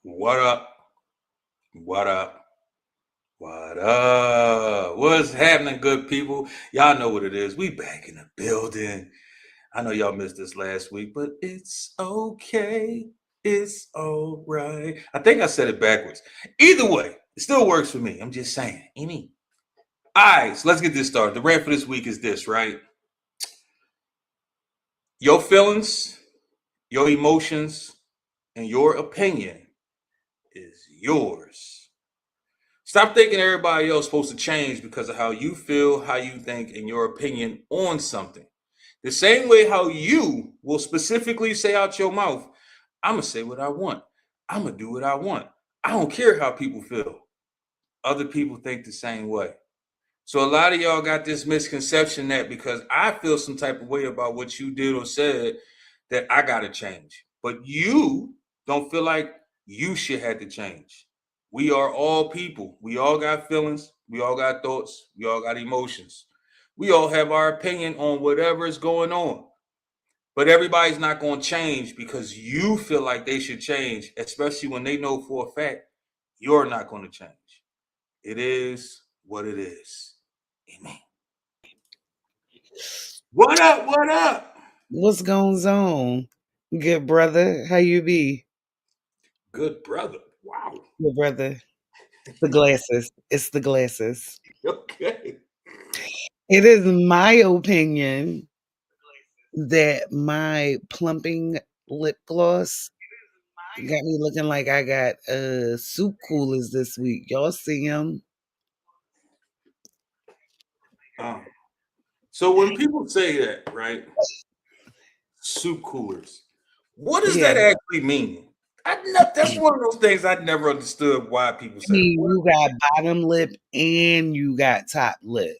What up? What up? What up? What's happening, good people? Y'all know what it is. We back in the building. I know y'all missed this last week, but it's okay. It's all right. I think I said it backwards. Either way, it still works for me. I'm just saying. Any. All right, so let's get this started. The rant for this week is this, right? Your feelings, your emotions, and your opinion is yours. Stop thinking everybody else is supposed to change because of how you feel, how you think, and your opinion on something. The same way how you will specifically say out your mouth, I'm going to say what I want. I'm going to do what I want. I don't care how people feel. Other people think the same way. So a lot of y'all got this misconception that because I feel some type of way about what you did or said, that I got to change. But you don't feel like you should have to change. We are all people. We all got feelings. We all got thoughts. We all got emotions. We all have our opinion on whatever is going on. But everybody's not going to change because you feel like they should change, especially when they know for a fact you're not going to change. It is what it is. Amen. What up? What up? What's going on? Good brother. How you be? Good brother. Wow. Good brother. The glasses. It's the glasses. Okay. It is my opinion that my plumping lip gloss got me looking like I got soup coolers this week. Y'all see them? So when people say that, right? Soup coolers. What does Yeah. that actually mean? That's one of those things I never understood why people I say. mean, you got bottom lip and you got top lip.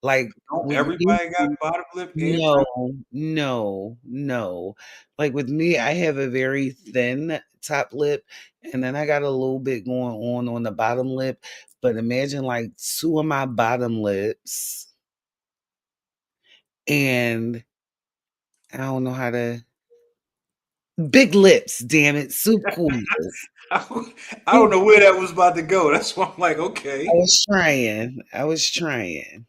Like Don't with everybody got me, bottom lip and no, top? no. Like with me, I have a very thin top lip, and then I got a little bit going on the bottom lip. But imagine like two of my bottom lips, and I don't know how to. Big lips, damn it, soup coolers. I don't know where that was about to go. That's why I'm like, okay. I was trying.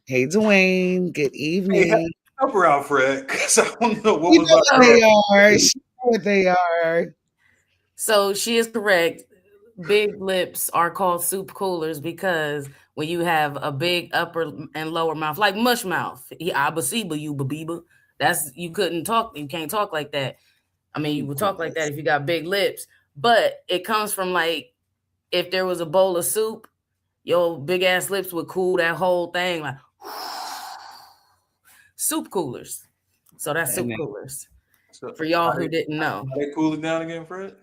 Hey, Dwayne. Good Hey, evening. help her out, Fred, because I don't know what You was know about what to they happen. are. She know what they are. So she is correct. Big lips are called soup coolers because when you have a big upper and lower mouth, like mush mouth, that's you couldn't talk. You can't talk like that. I mean, you would talk like that if you got big lips, but it comes from like if there was a bowl of soup, your big ass lips would cool that whole thing like soup coolers. So that's soup coolers So, for y'all who didn't know. How they cool it down again, Fred?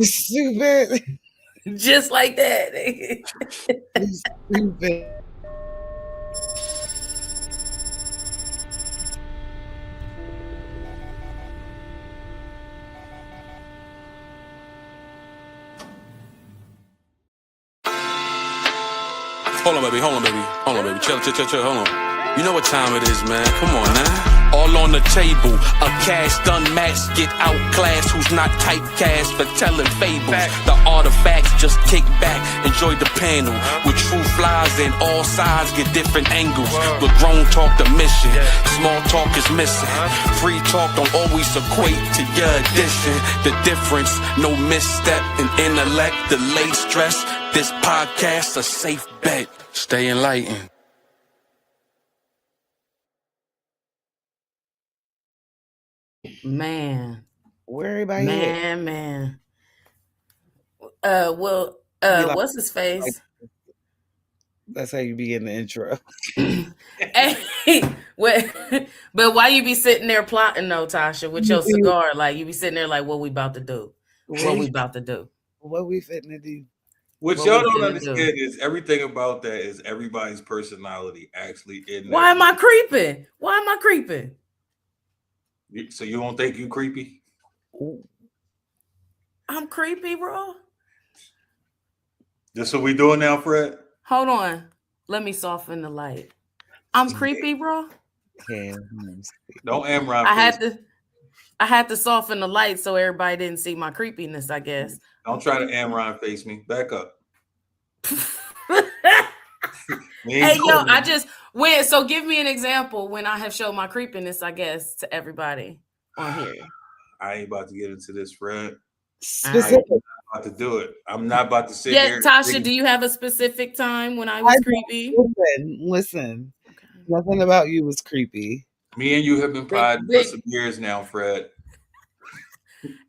Stupid. Just like that. Stupid. Hold on, baby. Chill, hold on. You know what time it is, man. Come on, now. All on the table, a cast unmatched, get outclassed. Who's not typecast for telling fables? The artifacts just kick back, enjoy the panel. With true flies in all sides, get different angles. With grown talk, the mission. Small talk is missing. Free talk don't always equate to your addition. The difference, no misstep in intellect, delayed stress. This podcast a safe bet. Stay enlightened. Man. Where everybody at? Man. Like, What's his face? That's how you be in the intro. Hey, but why you be sitting there plotting though, Tasha, with your cigar? Like you be sitting there like, what we about to do? What we about to do? What we fitting to do? What y'all don't understand is everything about that is everybody's personality actually in there. Why am I creeping? So you don't think you creepy? I'm creepy, bro. This what we doing now, Fred? Hold on. Let me soften the light. I'm creepy, bro. Yeah. Don't Amron. I had to. I had to soften the light so everybody didn't see my creepiness, I guess. Don't try to Amron face me. Back up. Hey, yo, I just went. So give me an example when I have shown my creepiness, I guess, to everybody on here. I ain't about to get into this, Fred. Specific. I'm not about to do it. I'm not about to sit Yeah, here. Tasha, do you have a specific time when I was creepy? Listen. Okay. Nothing about you was creepy. Me and you have been potting for some years now, Fred.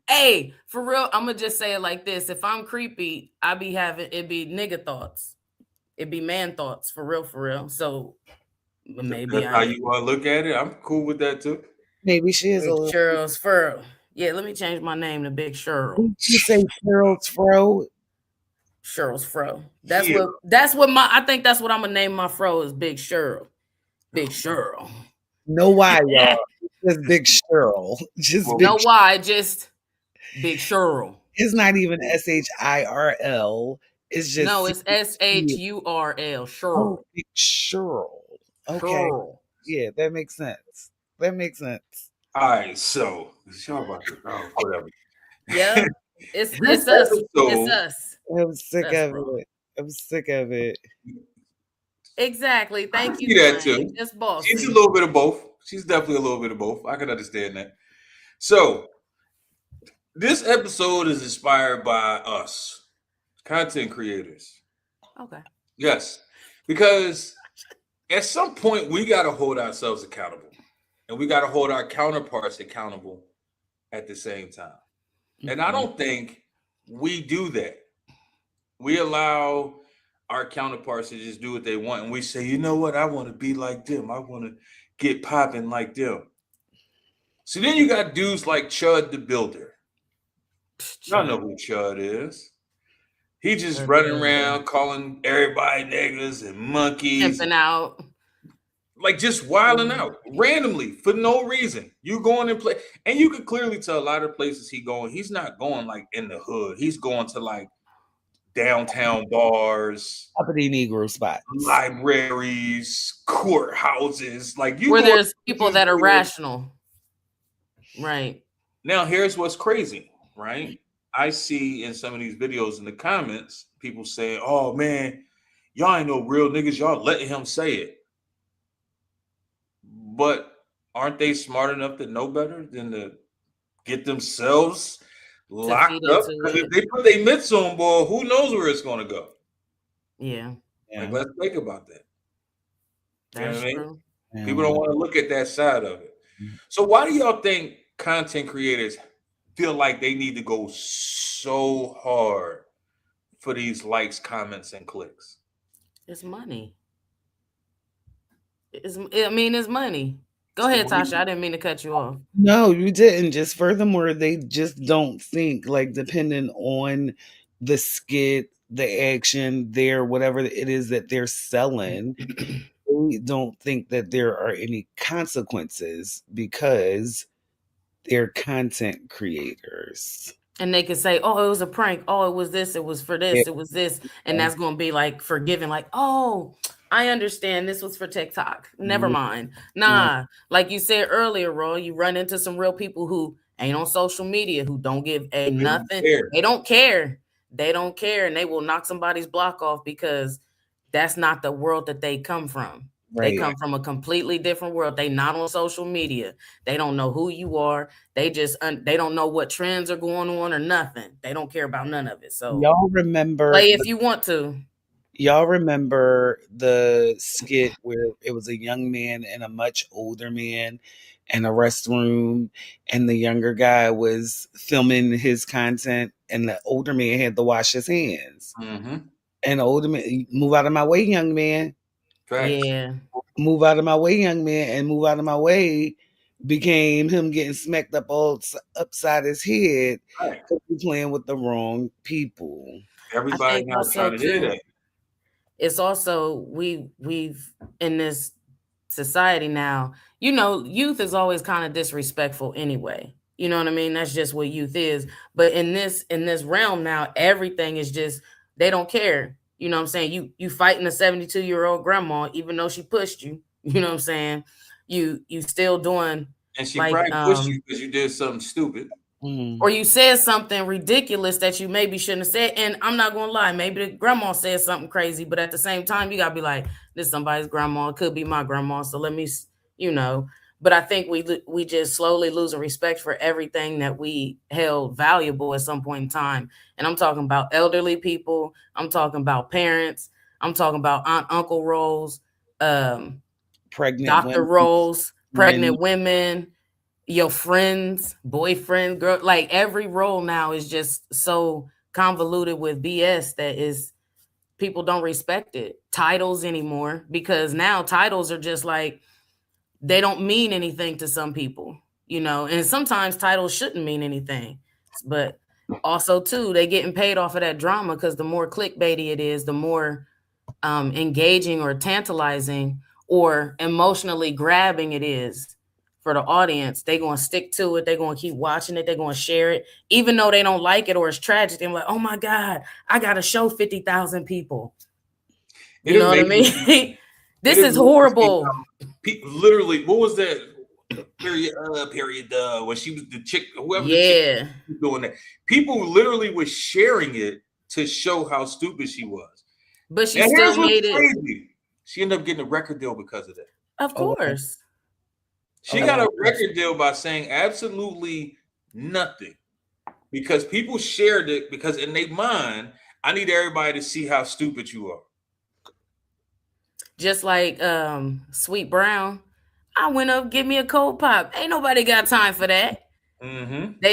Hey, for real, I'm gonna just say it like this. If I'm creepy, I be having it be nigga thoughts. It be man thoughts, for real, for real. So maybe that's how you want to look at it. I'm cool with that too. Maybe she is Big a little. Cheryl's Furrow. Yeah, let me change my name to Big Cheryl. Did you say Cheryl's Fro? Cheryl's Fro. That's what I think that's what I'm gonna name my fro is Big Cheryl. Big Cheryl. No why, y'all. Just Big Cheryl. Just Well, Big. No why, just Big Cheryl. It's not even SHIRL. It's just No, it's SHURL. Cheryl. Oh, Big Cheryl. Okay. Cheryl. Yeah, that makes sense. That makes sense. All right, so y'all about to whatever. Yeah, it's This us. episode- It's us. I'm sick That's of wrong. it. I'm sick of it. Exactly. Thank you. see that Dwayne. too. Just boss. She's a little bit of both. She's definitely a little bit of both. I can understand that. So, this episode is inspired by us, content creators. Okay. Yes, because at some point we got to hold ourselves accountable, and we got to hold our counterparts accountable at the same time. And I don't think we do that. We allow our counterparts to just do what they want, and we say, you know what, I want to be like them. I want to get popping like them. So then you got dudes like Chud the Builder. Y'all know who Chud is. He just running around calling everybody niggas and monkeys. Pimping out. Like just wilding out randomly for no reason. You going and play, and you can clearly tell a lot of places he going. He's not going like in the hood. He's going to like downtown bars, Uppity Negro spots, libraries, courthouses. Like you where going there's people that are rational. Right. Now, here's what's crazy, right? I see in some of these videos in the comments, people saying, oh man, y'all ain't no real niggas. Y'all letting him say it. But aren't they smart enough to know better than to get themselves locked up? Because if they put their mitts on, boy, who knows where it's going to go? Yeah. Like, let's think about that. That's you know what true. I mean? People don't want to look at that side of it. So why do y'all think content creators feel like they need to go so hard for these likes, comments, and clicks? It's money. It's money. Go ahead, Tasha. I didn't mean to cut you off. No, you didn't. Just furthermore, they just don't think, like, depending on the skit, the action, their whatever it is that they're selling, they don't think that there are any consequences because they're content creators. And they could say, oh, it was a prank. Oh, it was this. It was for this. It was this. And that's going to be like forgiving. Like, oh, I understand. This was for TikTok. Never mind. Nah. Like you said earlier, Roy, you run into some real people who ain't on social media, who don't give a nothing. They don't care. They don't care. And they will knock somebody's block off because that's not the world that they come from. Right. They come from a completely different world. They not on social media. They don't know who you are. They just they don't know what trends are going on or nothing. They don't care about none of it. So y'all remember play if you want to. Y'all remember the skit where it was a young man and a much older man in a restroom, and the younger guy was filming his content, and the older man had to wash his hands. Mm-hmm. And the older man, move out of my way, young man. Right. Yeah. Move out of my way, young man, and move out of my way became him getting smacked up all upside his head because he's playing with the wrong people. Everybody now trying to do that. It's also we've in this society now, you know, youth is always kind of disrespectful anyway. You know what I mean? That's just what youth is. But in this realm now, everything is just, they don't care. You know what I'm saying? You fighting a 72-year-old grandma, even though she pushed you. You know what I'm saying? You still doing And she like probably pushed you because you did something stupid. or you said something ridiculous that you maybe shouldn't have said. And I'm not gonna lie, maybe the grandma said something crazy, but at the same time, you gotta be like, this is somebody's grandma. It could be my grandma. So let me, you know. But I think we just slowly losing respect for everything that we held valuable at some point in time. And I'm talking about elderly people. I'm talking about parents. I'm talking about aunt, uncle roles, Pregnant doctor women, roles, pregnant men. women, your friends, boyfriend, girl, like every role now is just so convoluted with BS that is people don't respect it. Titles anymore, because now titles are just like they don't mean anything to some people, you know, and sometimes titles shouldn't mean anything. But also too, they getting paid off of that drama because the more clickbaity it is, the more engaging or tantalizing or emotionally grabbing it is for the audience. They're going to stick to it. They're going to keep watching it. They're going to share it, even though they don't like it or it's tragic. They're like, oh my God, I got to show 50,000 people. You know what I mean? This is horrible. People, literally, what was that period? When she was the chick, whoever the chick was doing that, people literally was sharing it to show how stupid she was. But she still made it. Crazy. She ended up getting a record deal because of that. Of course. She got a record deal by saying absolutely nothing because people shared it because in their mind, I need everybody to see how stupid you are. Just like Sweet Brown, I went up, give me a cold pop. Ain't nobody got time for that.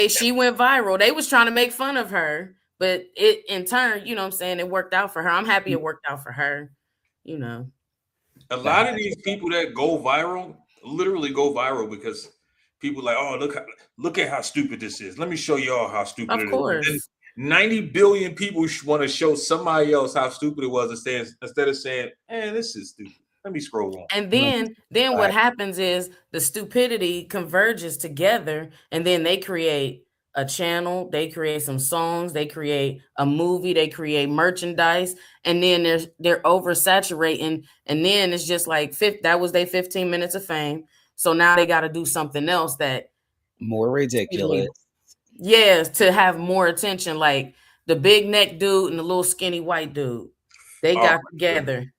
She went viral. They was trying to make fun of her, but it in turn, you know what I'm saying, it worked out for her. I'm happy it worked out for her, you know. A lot of these people that go viral literally go viral because people like, oh, look at how stupid this is. Let me show y'all how stupid it is. Of course. 90 billion people want to show somebody else how stupid it was instead of saying, this is stupid. Let me scroll on. And then what happens is the stupidity converges together, and then they create a channel, they create some songs, they create a movie, they create merchandise, and then they're oversaturating, and then it's just like that was their 15 minutes of fame. So now they got to do something else that more ridiculous. Yes, to have more attention, like the big neck dude and the little skinny white dude. They got together.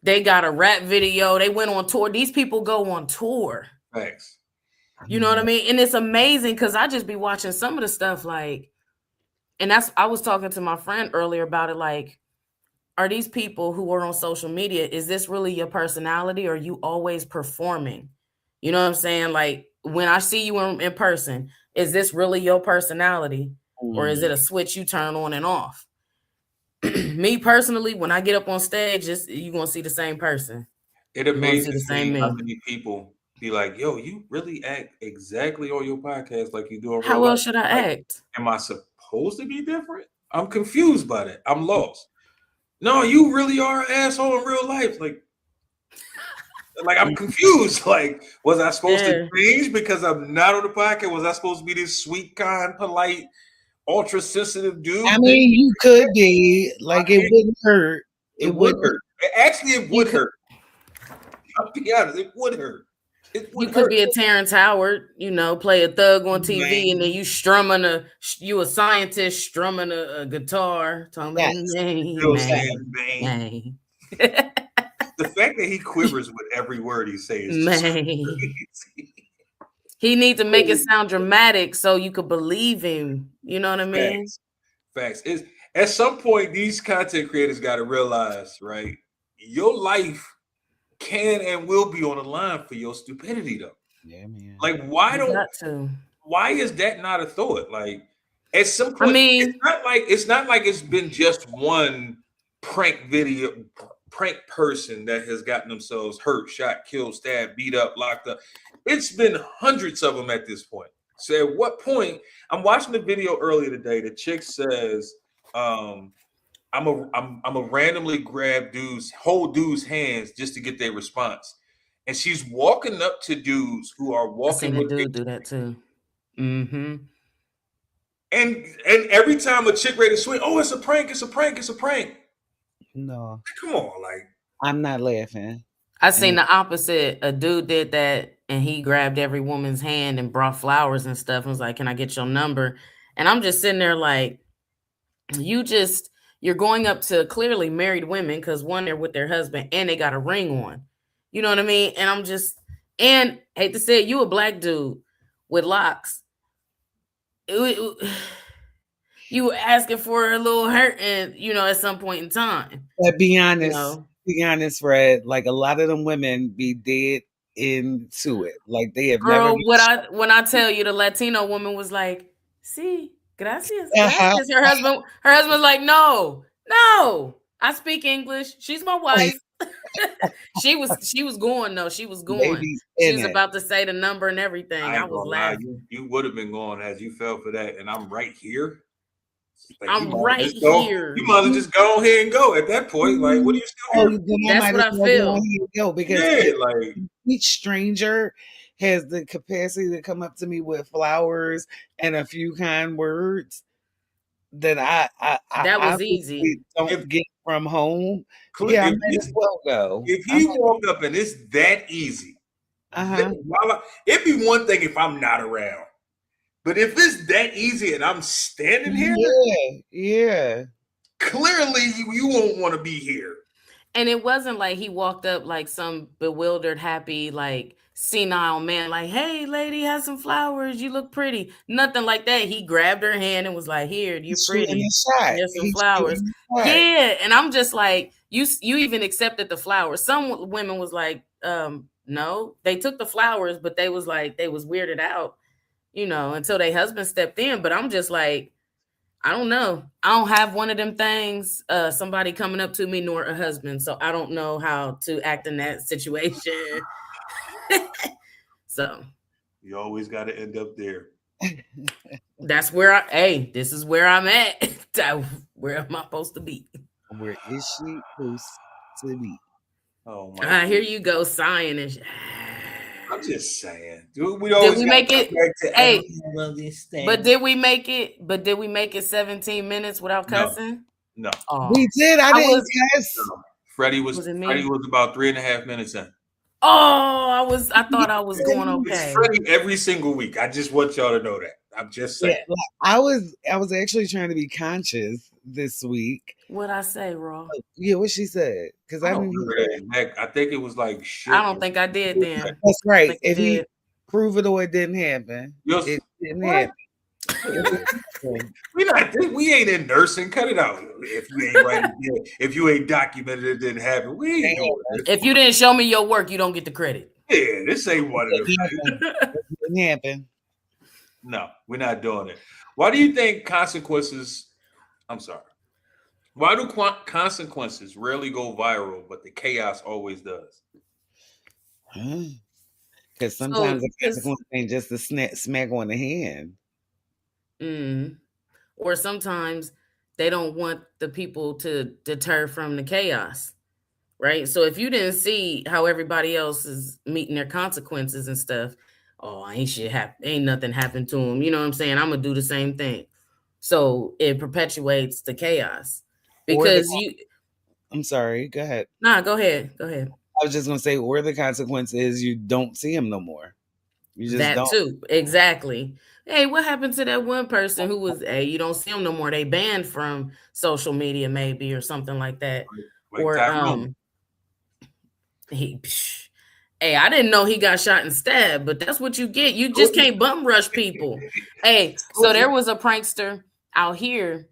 They got a rap video. They went on tour. These people go on tour. Thanks. You know what I mean? And it's amazing because I just be watching some of the stuff like, and I was talking to my friend earlier about it. Like, are these people who are on social media, is this really your personality or are you always performing? You know what I'm saying? Like when I see you in person, is this really your personality or is it a switch you turn on and off? Me personally, when I get up on stage, you're going to see the same person. It amazes me how many people be like, yo, you really act exactly on your podcast like you do in real life. How else should I act? Am I supposed to be different? I'm confused by that. I'm lost. No, you really are an asshole in real life. Like I'm confused. Like, was I supposed to change because I'm not on the podcast? Was I supposed to be this sweet, kind, polite, ultra sensitive dude? I mean, you could be like it wouldn't hurt. It would hurt. Actually, it would hurt. I'll be honest, it would hurt. You could be a Terrence Howard, you know, play a thug on TV, and then you you a scientist strumming a guitar, talking about man. The fact that he quivers with every word he says is just crazy. He needs to make it sound dramatic so you could believe him. You know what I mean? Facts. At some point, these content creators got to realize, right? Your life can and will be on the line for your stupidity, though. Yeah, man. Like, why is that not a thought? Like, at some point, it's not like it's been just one prank person that has gotten themselves hurt, shot, killed, stabbed, beat up, locked up. It's been hundreds of them at this point. So at what point, I'm watching the video earlier today, the chick says, I'm a randomly grab hold dudes' hands just to get their response. And she's walking up to dudes who are walking with dude do that too. Mm-hmm. And every time a chick ready to swing, oh, it's a prank, it's a prank, it's a prank. No. Come on, like I'm not laughing. I seen the opposite. A dude did that and he grabbed every woman's hand and brought flowers and stuff and was like, "Can I get your number?" And I'm just sitting there like, you're going up to clearly married women because one, they're with their husband and they got a ring on. You know what I mean? And I'm just, and hate to say it, you a black dude with locks. You were asking for a little hurt, and at some point in time. But be honest, Fred. Like a lot of them women be dead into it. Like they have Girl, never. when I tell you, the Latino woman was like, "See, gracias, Uh-huh. gracias." Her husband's like, "No, I speak English. She's my wife." She was going though. She was going. She was about to say the number and everything. I was laughing. You would have been going as you fell for that, and I'm right here. Like, I'm right here. You might as well just go ahead and go at that point. Like, what are you still here? That's what I feel. Go because each stranger has the capacity to come up to me with flowers and a few kind words that I easy. Don't get from home. Yeah, I might as well go. If he walked up and it's that easy, it'd be one thing if I'm not around. But if it's that easy and I'm standing here, yeah, clearly you won't want to be here. And it wasn't like he walked up like some bewildered, happy, like senile man, like, "Hey, lady, have some flowers. You look pretty." Nothing like that. He grabbed her hand and was like, "Here, you're pretty. Here's some flowers." Yeah, and I'm just like, you even accepted the flowers. Some women was like, no, they took the flowers, but they was weirded out. Until their husband stepped in. But I'm just like, I don't know. I don't have one of them things, somebody coming up to me, nor a husband. So I don't know how to act in that situation. So you always got to end up there. That's where this is where I'm at. Where am I supposed to be? Where is she supposed to be? Oh my! Here you go, sighing and. I'm just saying. Did we make it? Hey, but did we make it? But did we make it 17 minutes without cussing? No. We did. I didn't cuss. Freddie was about 3.5 minutes in. Oh, I thought I was going okay. It's Freddie every single week. I just want y'all to know that. I'm just saying. Yeah, I was actually trying to be conscious this week. What'd I say, Raw? Yeah, what she said. Because I didn't hear. I think it was like shit. I don't think I did then. That's right. If he prove it or it didn't happen. It didn't happen. We ain't in nursing. Cut it out. If you ain't writing, if you ain't documented it didn't happen. We ain't doing this. If you didn't show me your work, you don't get the credit. Yeah, this ain't one of them. It didn't happen. No, we're not doing it. Why do you think consequences? I'm sorry. Why do consequences rarely go viral, but the chaos always does? Because sometimes the consequence ain't just a smack on the hand. Or sometimes they don't want the people to deter from the chaos, right? So if you didn't see how everybody else is meeting their consequences and stuff, ain't nothing happened to them. You know what I'm saying? I'm gonna do the same thing. So it perpetuates the chaos because I'm sorry. Go ahead. Nah, go ahead. I was just gonna say, or the consequence is you don't see him no more. You just that don't. Too. Exactly. Hey, what happened to that one person who was, you don't see them no more? They banned from social media, maybe, or something like that. I didn't know he got shot and stabbed, but that's what you get. You just can't bum rush people. Hey, so there was a prankster out here.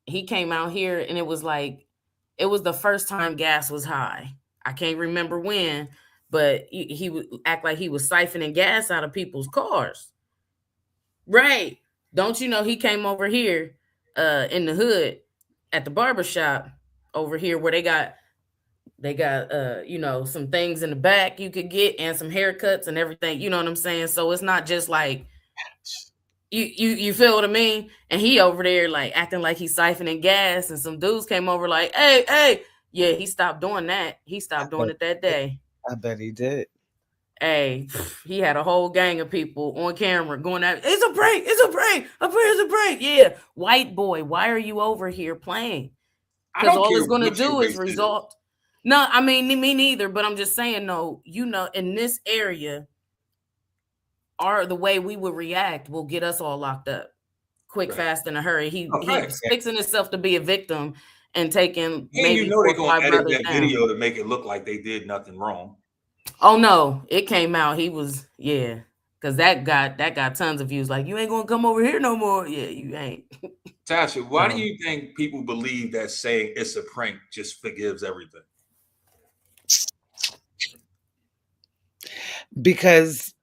He came out here and it was the first time gas was high. I can't remember when, but he would act like he was siphoning gas out of people's cars. Right. Don't you know he came over here in the hood at the barbershop over here where they got some things in the back you could get and some haircuts and everything. You know what I'm saying? So it's not just like you feel what I mean? And he over there like acting like he's siphoning gas, and some dudes came over like, hey. Yeah, he stopped doing that. He stopped doing it that day. I bet he did. Hey, he had a whole gang of people on camera going at, it's a prank. It's a prank. Yeah. White boy, why are you over here playing? Because all it's going to do is result. No, I mean me neither. But I'm just saying, no. You know, in this area, the way we would react will get us all locked up, quick, Right. fast, in a hurry. He's Right. fixing himself to be a victim and taking And maybe you know 4 they're or gonna 5 edit brothers that down. video to make it look like they did nothing wrong. Oh no, it came out. He was because that got tons of views. Like, you ain't gonna come over here no more. Yeah, you ain't. Tasha, why do you think people believe that saying it's a prank just forgives everything? Because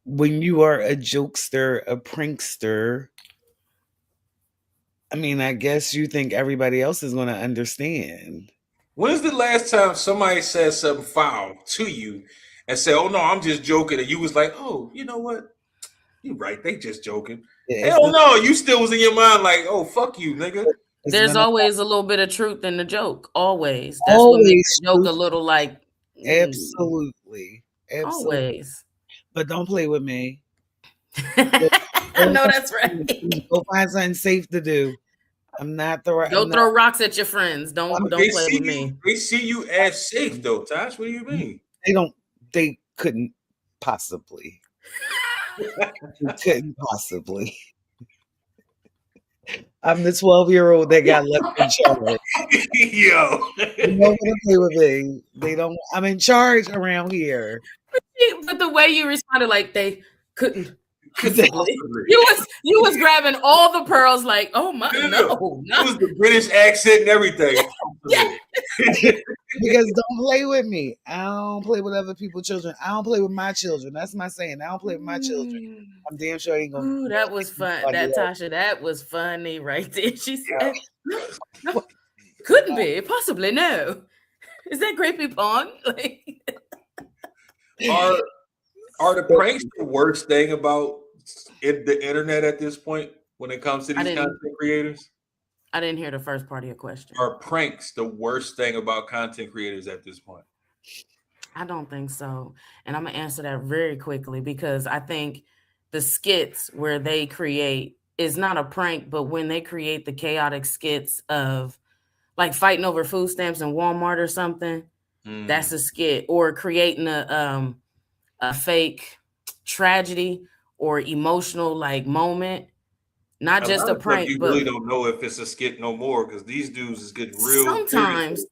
when you are a jokester, a prankster, I mean, I guess you think everybody else is going to understand. When's the last time somebody said something foul to you and said, "Oh no, I'm just joking," and you was like, "Oh, you know what? You're right. They just joking." Hell no, you still was in your mind like, "Oh, fuck you, nigga." There's always a little bit of truth in the joke. Always. That's what makes the joke a little like. Absolutely. Always. But don't play with me. I know that's right. Go find something safe to do. I'm not the right. Don't throw rocks at your friends. Don't play with me. They see you as safe though, Tosh. What do you mean? They don't. They couldn't possibly. Couldn't possibly. I'm the 12-year-old that got left in charge. Yo, they don't want to play with me. They don't. I'm in charge around here. But the way you responded, like they couldn't. You was grabbing all the pearls, like, oh my, no. It was the British accent and everything. Yeah. Because don't play with me. I don't play with other people's children. I don't play with my children. That's my saying. I don't play with my children. I'm damn sure I ain't gonna. Ooh, that was fun. Tasha, that was funny right there. She said, no, couldn't be, possibly no. Is that Grapey Pond? Are the pranks the worst thing about the internet at this point when it comes to these content creators? I didn't hear the first part of your question. Are pranks the worst thing about content creators at this point? I don't think so. And I'm going to answer that very quickly because I think the skits where they create is not a prank, but when they create the chaotic skits of like fighting over food stamps in Walmart or something, that's a skit. Or creating a fake tragedy or emotional like moment. Not just a prank, you really don't know if it's a skit no more because these dudes is getting real. Sometimes,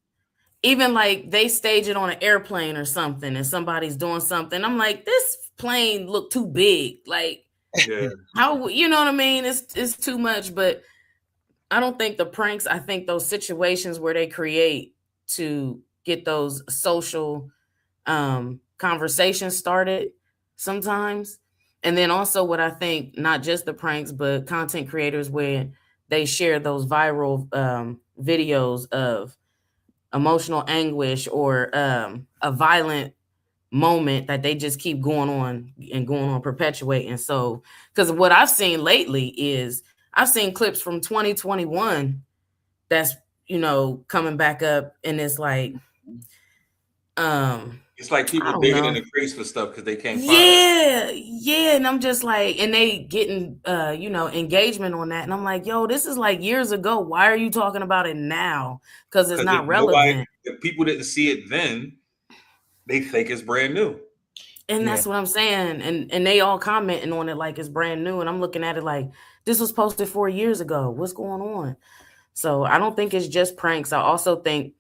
even like they stage it on an airplane or something, and somebody's doing something. I'm like, this plane looked too big. Like, how, you know what I mean? It's too much. But I don't think the pranks. I think those situations where they create to get those social conversations started sometimes. And then also what I think, not just the pranks, but content creators where they share those viral videos of emotional anguish or a violent moment that they just keep going on, perpetuating. So, because what I've seen lately is I've seen clips from 2021 that's, coming back up, and it's like, it's like people digging in the crates for stuff because they can't find it. Yeah. And I'm just like, and they getting, engagement on that. And I'm like, yo, this is like years ago. Why are you talking about it now? Because it's not relevant. If people didn't see it then, they think it's brand new. And that's what I'm saying. And they all commenting on it like it's brand new. And I'm looking at it like, this was posted 4 years ago. What's going on? So I don't think it's just pranks. I also think,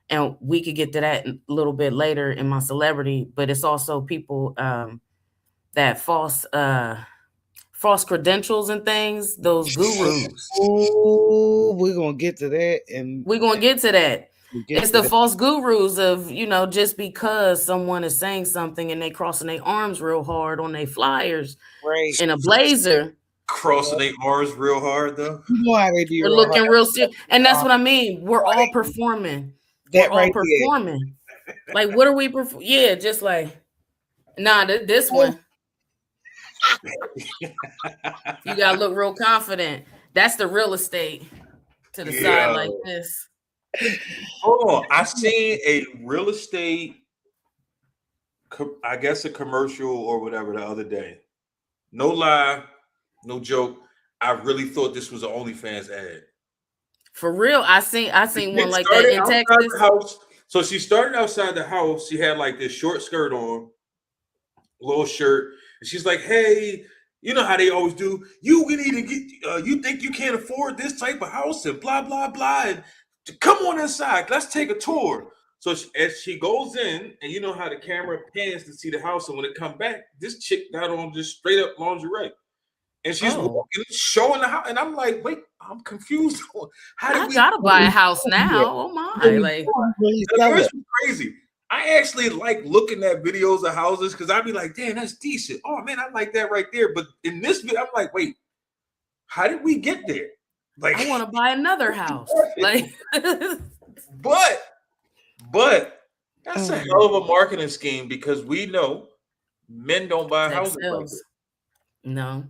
and we could get to that a little bit later in my celebrity, but it's also people that false credentials and things, those gurus. Oh, we're going to get to that. And we're going to get to that. It's the false gurus of, just because someone is saying something and they crossing their arms real hard on their flyers in a blazer. Crossing their arms real hard, though. How they do. They're looking real serious. And that's what I mean. We're all performing. We're all performing. Like, what are we performing? Yeah, just like, this one. You gotta look real confident. That's the real estate to the side like this. Hold on. I seen a real estate, I guess a commercial or whatever the other day. No lie, no joke. I really thought this was an OnlyFans ad. For real, I seen one like that in Texas. So she started outside the house. She had like this short skirt on, little shirt, and she's like, "Hey, you know how they always do. We need to get. You think you can't afford this type of house and blah blah blah. And come on inside. Let's take a tour." So as she goes in, and you know how the camera pans to see the house, and when it come back, this chick got on just straight up lingerie, and she's walking, showing the house, and I'm like, wait, I'm confused. How did I gotta buy a house now? Oh my! Like, it's crazy. I actually like looking at videos of houses because I'd be like, damn, that's decent. Oh man, I like that right there. But in this video, I'm like, wait, how did we get there? Like, I want to buy another house. Like, but that's a hell of a marketing scheme because we know men don't buy houses like that. No.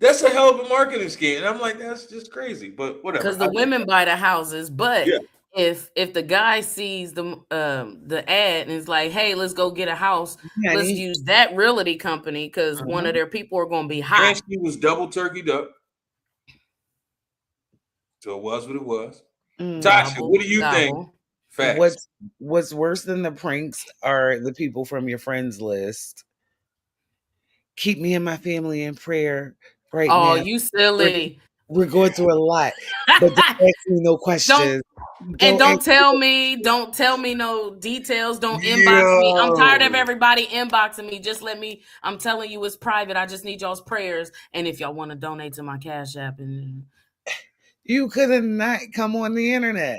That's a hell of a marketing scheme. And I'm like, that's just crazy. But whatever. Because the women buy the houses, but if the guy sees the ad and is like, hey, let's go get a house, let's use that realty company because one of their people are going to be hot. And she was double turkeyed up. So it was what it was. Tasha, what do you think? Facts. What's worse than the pranks are the people from your friends list. Keep me and my family in prayer right now. Oh, you silly. We're going through a lot. But don't ask me no questions. Don't tell me no details. Don't inbox me. I'm tired of everybody inboxing me. Just let me, I'm telling you it's private. I just need y'all's prayers. And if y'all want to donate to my Cash App. And you could have not come on the internet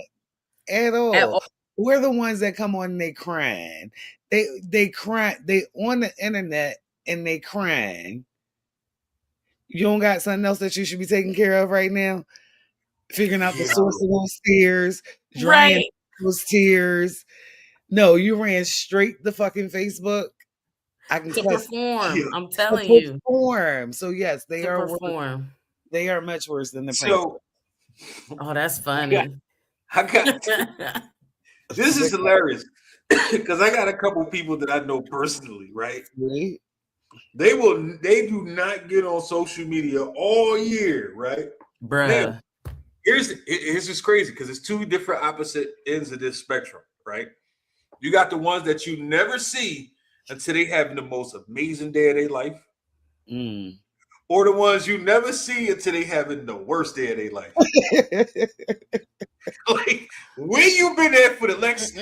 at all. We're the ones that come on and they crying. They cry. They on the internet and they crying. You don't got something else that you should be taking care of right now? Figuring out the source of those tears, drying those tears. No, you ran straight to fucking Facebook. I can perform. I'm telling you. Perform. So yes, they are perform. They are much worse than the so. Oh, that's funny. I got this is hilarious because I got a couple people that I know personally, right? Really? They do not get on social media all year, right? Bruh. Now, here's just crazy because it's two different opposite ends of this spectrum, right? You got the ones that you never see until they having the most amazing day of their life. Or the ones you never see until they having the worst day of their life. Like, where you been at for the last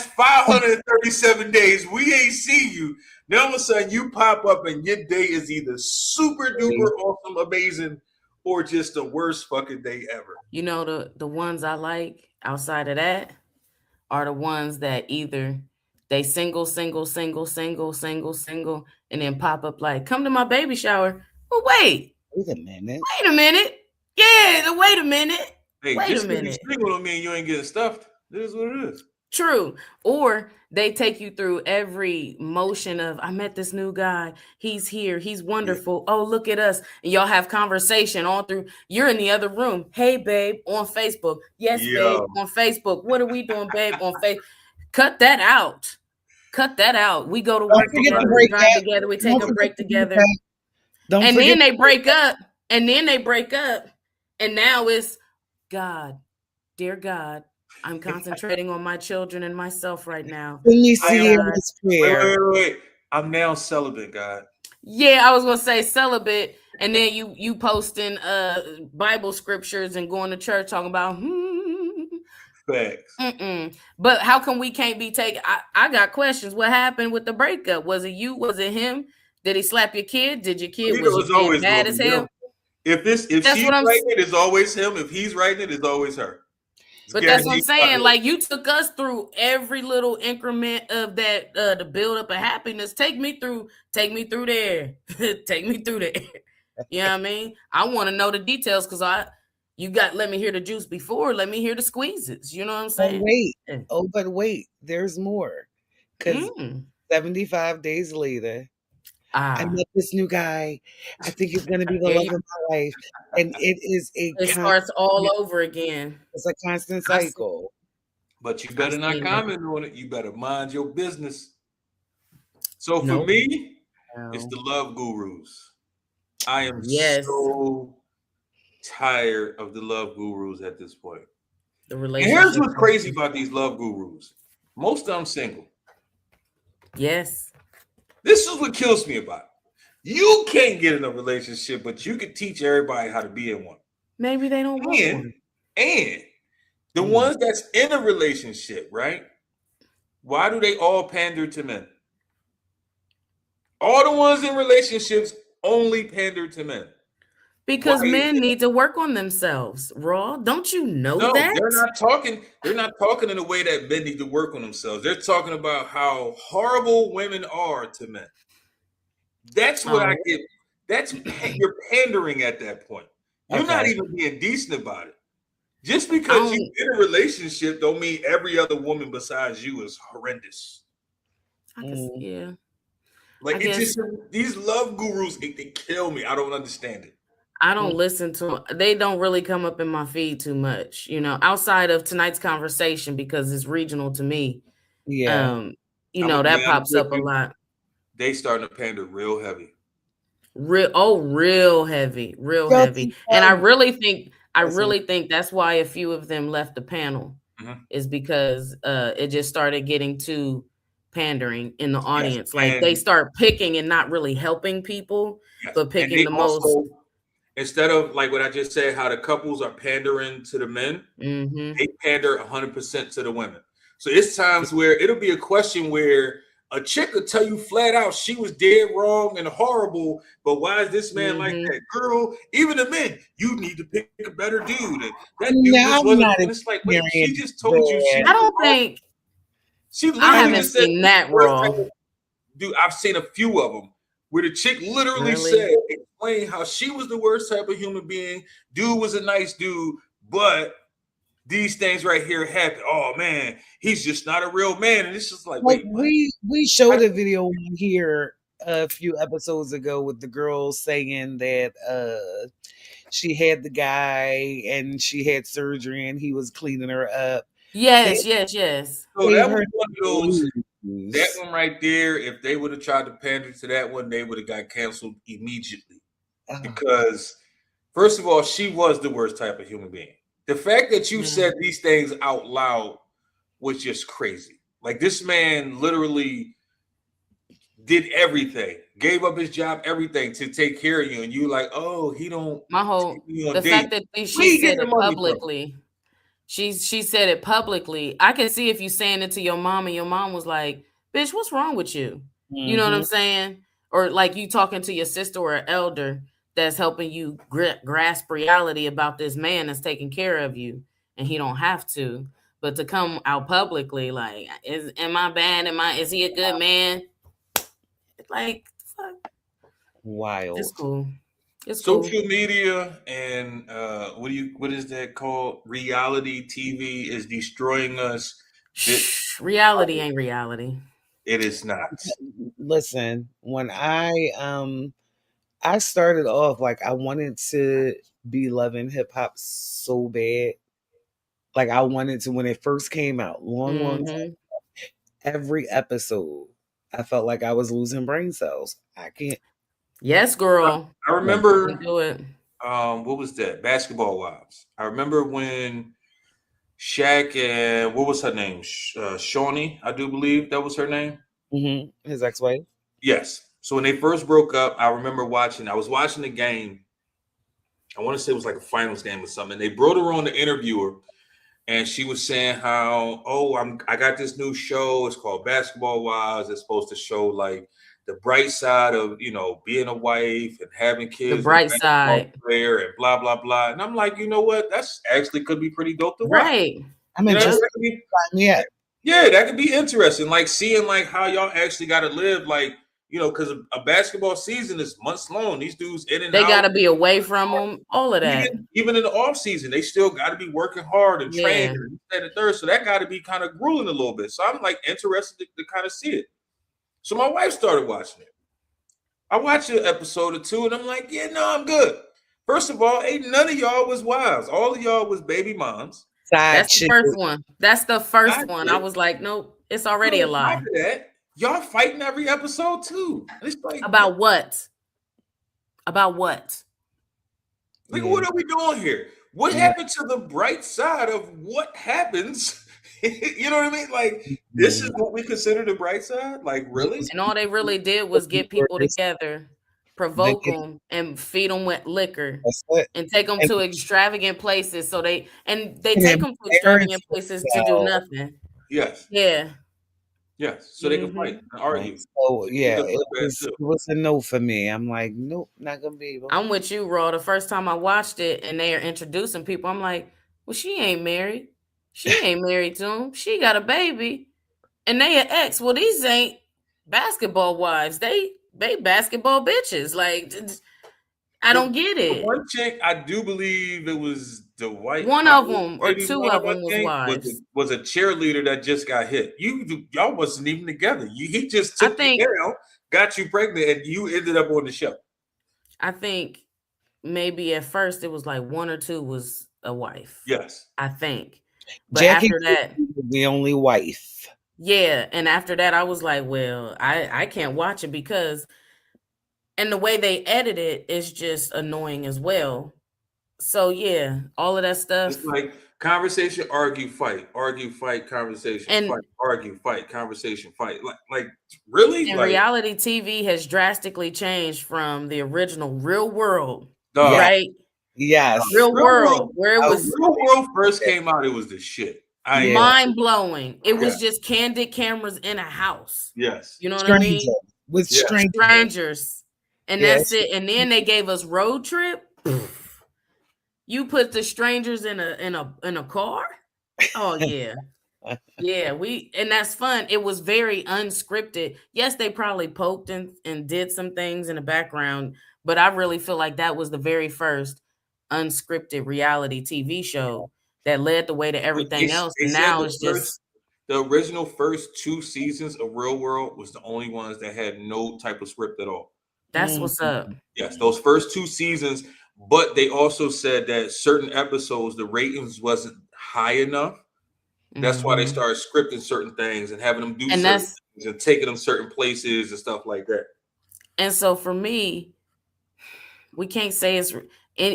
537 days? We ain't see you. Now all of a sudden you pop up and your day is either super duper awesome, amazing, or just the worst fucking day ever. You know, the ones I like outside of that are the ones that either they single, and then pop up like, come to my baby shower. Well, wait a minute. Yeah, wait a minute. Hey, wait a minute. Single don't mean you ain't getting stuffed. It is what it is. True. Or they take you through every motion of, I met this new guy. He's here. He's wonderful. Oh, look at us. And y'all have conversation all through. You're in the other room. Hey, babe, on Facebook. Yes, babe, on Facebook. What are we doing, babe, on Facebook? Cut that out. We go to work together. We drive together. We take a break together. And then they break up. And now it's God, dear God, I'm concentrating on my children and myself right now. Wait. I'm now celibate, God. Yeah, I was gonna say celibate, and then you posting Bible scriptures and going to church talking about Facts. But how come we can't be taken? I got questions. What happened with the breakup? Was it you? Was it him? Did he slap your kid? Did your kid was always mad as hell? If she's writing it, it's always him. If he's writing it, it's always her. But that's what I'm saying. Like, you took us through every little increment of that the build up of happiness. Take me through there. Take me through there. You know what I mean? I want to know the details because let me hear the juice before. Let me hear the squeezes. You know what I'm saying? But wait, there's more. Because 75 days later, I met this new guy. I think he's going to be the love of my life. And it starts all over again. It's a constant cycle. But you better not comment on it. You better mind your business. So for me, it's the love gurus. I am so tired of the love gurus at this point. The And relationship. here's what's crazy about these love gurus. Most of them single. Yes. This is what kills me about it. You can't get in a relationship, but you can teach everybody how to be in one. Maybe they don't want one. And the ones that's in a relationship, right? Why do they all pander to men? All the ones in relationships only pander to men. Because Why? men need to work on themselves, Raw. Don't you know No, that? they're not talking. They're not talking in a way that men need to work on themselves. They're talking about how horrible women are to men. That's what I get. You're pandering at that point. You're not even being decent about it. Just because you're in a relationship don't mean every other woman besides you is horrendous. Yeah. Like it's just these love gurus, they kill me. I don't understand it. I don't listen to them. They don't really come up in my feed too much, you know, outside of tonight's conversation because it's regional to me. Yeah. You know, that pops up a lot. They starting to pander real heavy. Real heavy. And I really think that's why a few of them left the panel is because it just started getting too pandering in the audience. Yes, like they start picking and not really helping people, but picking the most. Instead of like what I just said, how the couples are pandering to the men, they pander 100% to the women. So it's times where it'll be a question where a chick will tell you flat out she was dead wrong and horrible, but why is this man like that? Girl, even the men, you need to pick a better dude. And that dude just wasn't. And it's like, wait, she just told you she. I don't think. She I haven't seen that, Raw. Dude, I've seen a few of them where the chick literally said, explain how she was the worst type of human being. Dude was a nice dude, but these things right here happen. Oh man, he's just not a real man. And it's just like wait, we showed a video here a few episodes ago with the girl saying that she had the guy and she had surgery and he was cleaning her up. Yes. So that was one of those. That one right there, if they would have tried to pander to that one, they would have got canceled immediately. Because first of all, she was the worst type of human being. The fact that you said these things out loud was just crazy. Like this man literally did everything, gave up his job, everything to take care of you, and you like, oh, he don't. The fact that she said it publicly. She said it publicly. I can see if you saying it to your mom and your mom was like, bitch, what's wrong with you? You know what I'm saying? Or like you talking to your sister or an elder that's helping you grasp reality about this man that's taking care of you and he don't have to. But to come out publicly, like, am I bad? Is he a good man? Like, fuck. Wild. It's cool. Social media and what is that called? Reality TV is destroying us. Reality ain't reality. It is not. Listen, when I started off like I wanted to be loving hip hop so bad. Like I wanted to when it first came out, long time. Every episode, I felt like I was losing brain cells. I can't. Yes, girl. I remember. Do it. What was that? Basketball Wives. I remember when Shaq and what was her name? Shawnee, I do believe that was her name. His ex-wife. Yes. So when they first broke up, I remember watching. I was watching the game. I want to say it was like a finals game or something. And they brought her on the interviewer, and she was saying how, I got this new show. It's called Basketball Wives. It's supposed to show like the bright side of, you know, being a wife and having kids. The bright side. Player and blah, blah, blah. And I'm like, you know what? That's actually could be pretty dope to watch. Right. I'm interested. Yeah, that could be interesting. Like seeing like how y'all actually got to live, like, you know, because a basketball season is months long. These dudes in and out. They got to be away from them. All of that. Even in the off season, they still got to be working hard and training and the third. So that got to be kind of grueling a little bit. So I'm like interested to kind of see it. So my wife started watching it. I watched an episode or two, and I'm like, yeah, no, I'm good. First of all, ain't none of y'all was wives. All of y'all was baby moms. That's the first one. That's the first one. I was like, nope, it's already a lie. After that, y'all fighting every episode too. It's like about what? About what? Like, what are we doing here? What happened to the bright side of what happens? You know what I mean? Like, this is what we consider the bright side? Like, really? And all they really did was get people together, provoke them, and feed them with liquor. That's it. And take them to extravagant places. So they take them to embarrass extravagant places to do themselves. nothing. Yes. Yeah. Yes. So they can fight and argue. So yeah, Because it was a no for me. I'm like, nope, not gonna be able. I'm with you, Raw. The first time I watched it and they are introducing people, I'm like, well, she ain't married. She ain't married to him. She got a baby. And they an ex. Well, these ain't basketball wives. They basketball bitches. Like, I don't get it. One chick, I do believe it was the white. One of them or two of them was wives. Was a cheerleader that just got hit. Y'all wasn't even together. He just took you down, got you pregnant, and you ended up on the show. I think maybe at first it was like one or two was a wife. Yes. I think. But Jackie after that, was the only wife. Yeah. And after that, I was like, well, I can't watch it because, and the way they edit it is just annoying as well. So yeah, all of that stuff. It's like conversation, argue, fight, conversation, And- fight, argue, fight, conversation, fight. Like really? And Like, reality TV has drastically changed from the original Real World, dog, right? Yes. Real World, where it was Real World first came out, it was the shit. mind blowing. It was Yeah. just candid cameras in a house. Yes. You know what I mean? With Yeah. Strangers. And Yes. that's it. And then they gave us Road Trip. You put the strangers in a car? Oh yeah. Yeah, and that's fun. It was very unscripted. Yes, they probably poked and did some things in the background, but I really feel like that was the very first unscripted reality TV show that led the way to everything else. And now it's just the original first 2 seasons of Real World was the only ones that had no type of script at all. That's what's up. Yes, those first 2 seasons, but they also said that certain episodes, the ratings wasn't high enough. That's why they started scripting certain things and having them do certain things and taking them certain places and stuff like that. And so for me, we can't say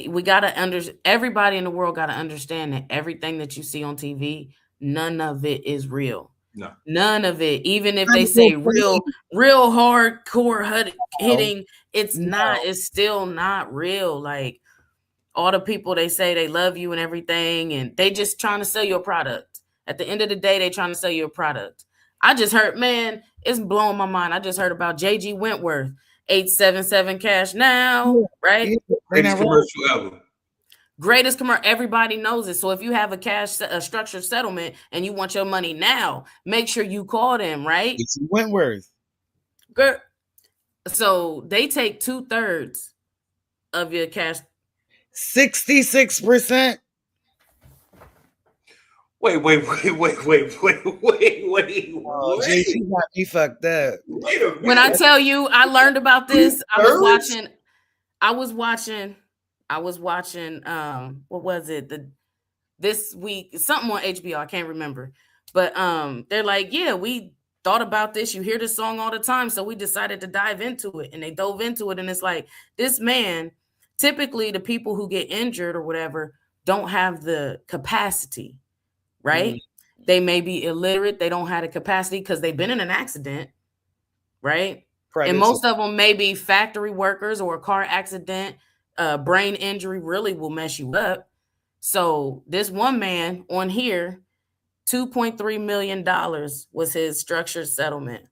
we gotta everybody in the world gotta understand that everything that you see on TV, none of it is real. No. None of it. Even if they say real hardcore hitting, it's not. It's still not real. Like all the people, they say they love you and everything, and they just trying to sell you a product. At the end of the day, they trying to sell you a product. I just heard, man, it's blowing my mind. I just heard about JG Wentworth, 877 cash now, right? Greatest commercial ever. Greatest commercial. Everybody knows it. So if you have a structured settlement and you want your money now, make sure you call them, right? It's Wentworth. Girl. So they take 2/3 of your cash. 66%. Wait. Oh, JC got me fucked up. Wait a minute. When I tell you, I learned about this. I was watching. What was it? This week, something on HBO. I can't remember. But they're like, yeah, we thought about this. You hear this song all the time, so we decided to dive into it. And they dove into it, and it's like this man. Typically, the people who get injured or whatever don't have the capacity, right? Mm-hmm. They may be illiterate. They don't have the capacity because they've been in an accident, right? And most of them may be factory workers or a car accident. Brain injury really will mess you up. So this one man on here, $2.3 million was his structured settlement.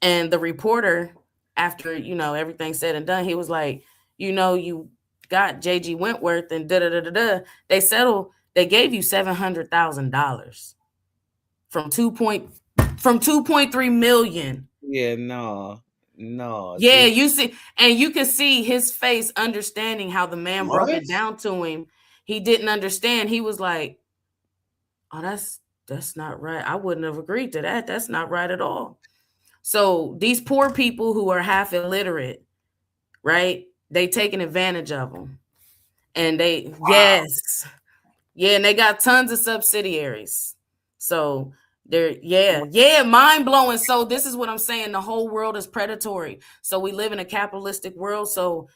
And the reporter, after, everything said and done, he was like, you got JG Wentworth and they gave you $700,000 from 2.3 million. Yeah, no. Yeah, you see, and you can see his face understanding how the man broke it down to him. He didn't understand. He was like, oh, that's not right. I wouldn't have agreed to that. That's not right at all. So these poor people who are half illiterate, right? They taking advantage of them. And and they got tons of subsidiaries. So they're, mind blowing. So this is what I'm saying. The whole world is predatory. So we live in a capitalistic world. So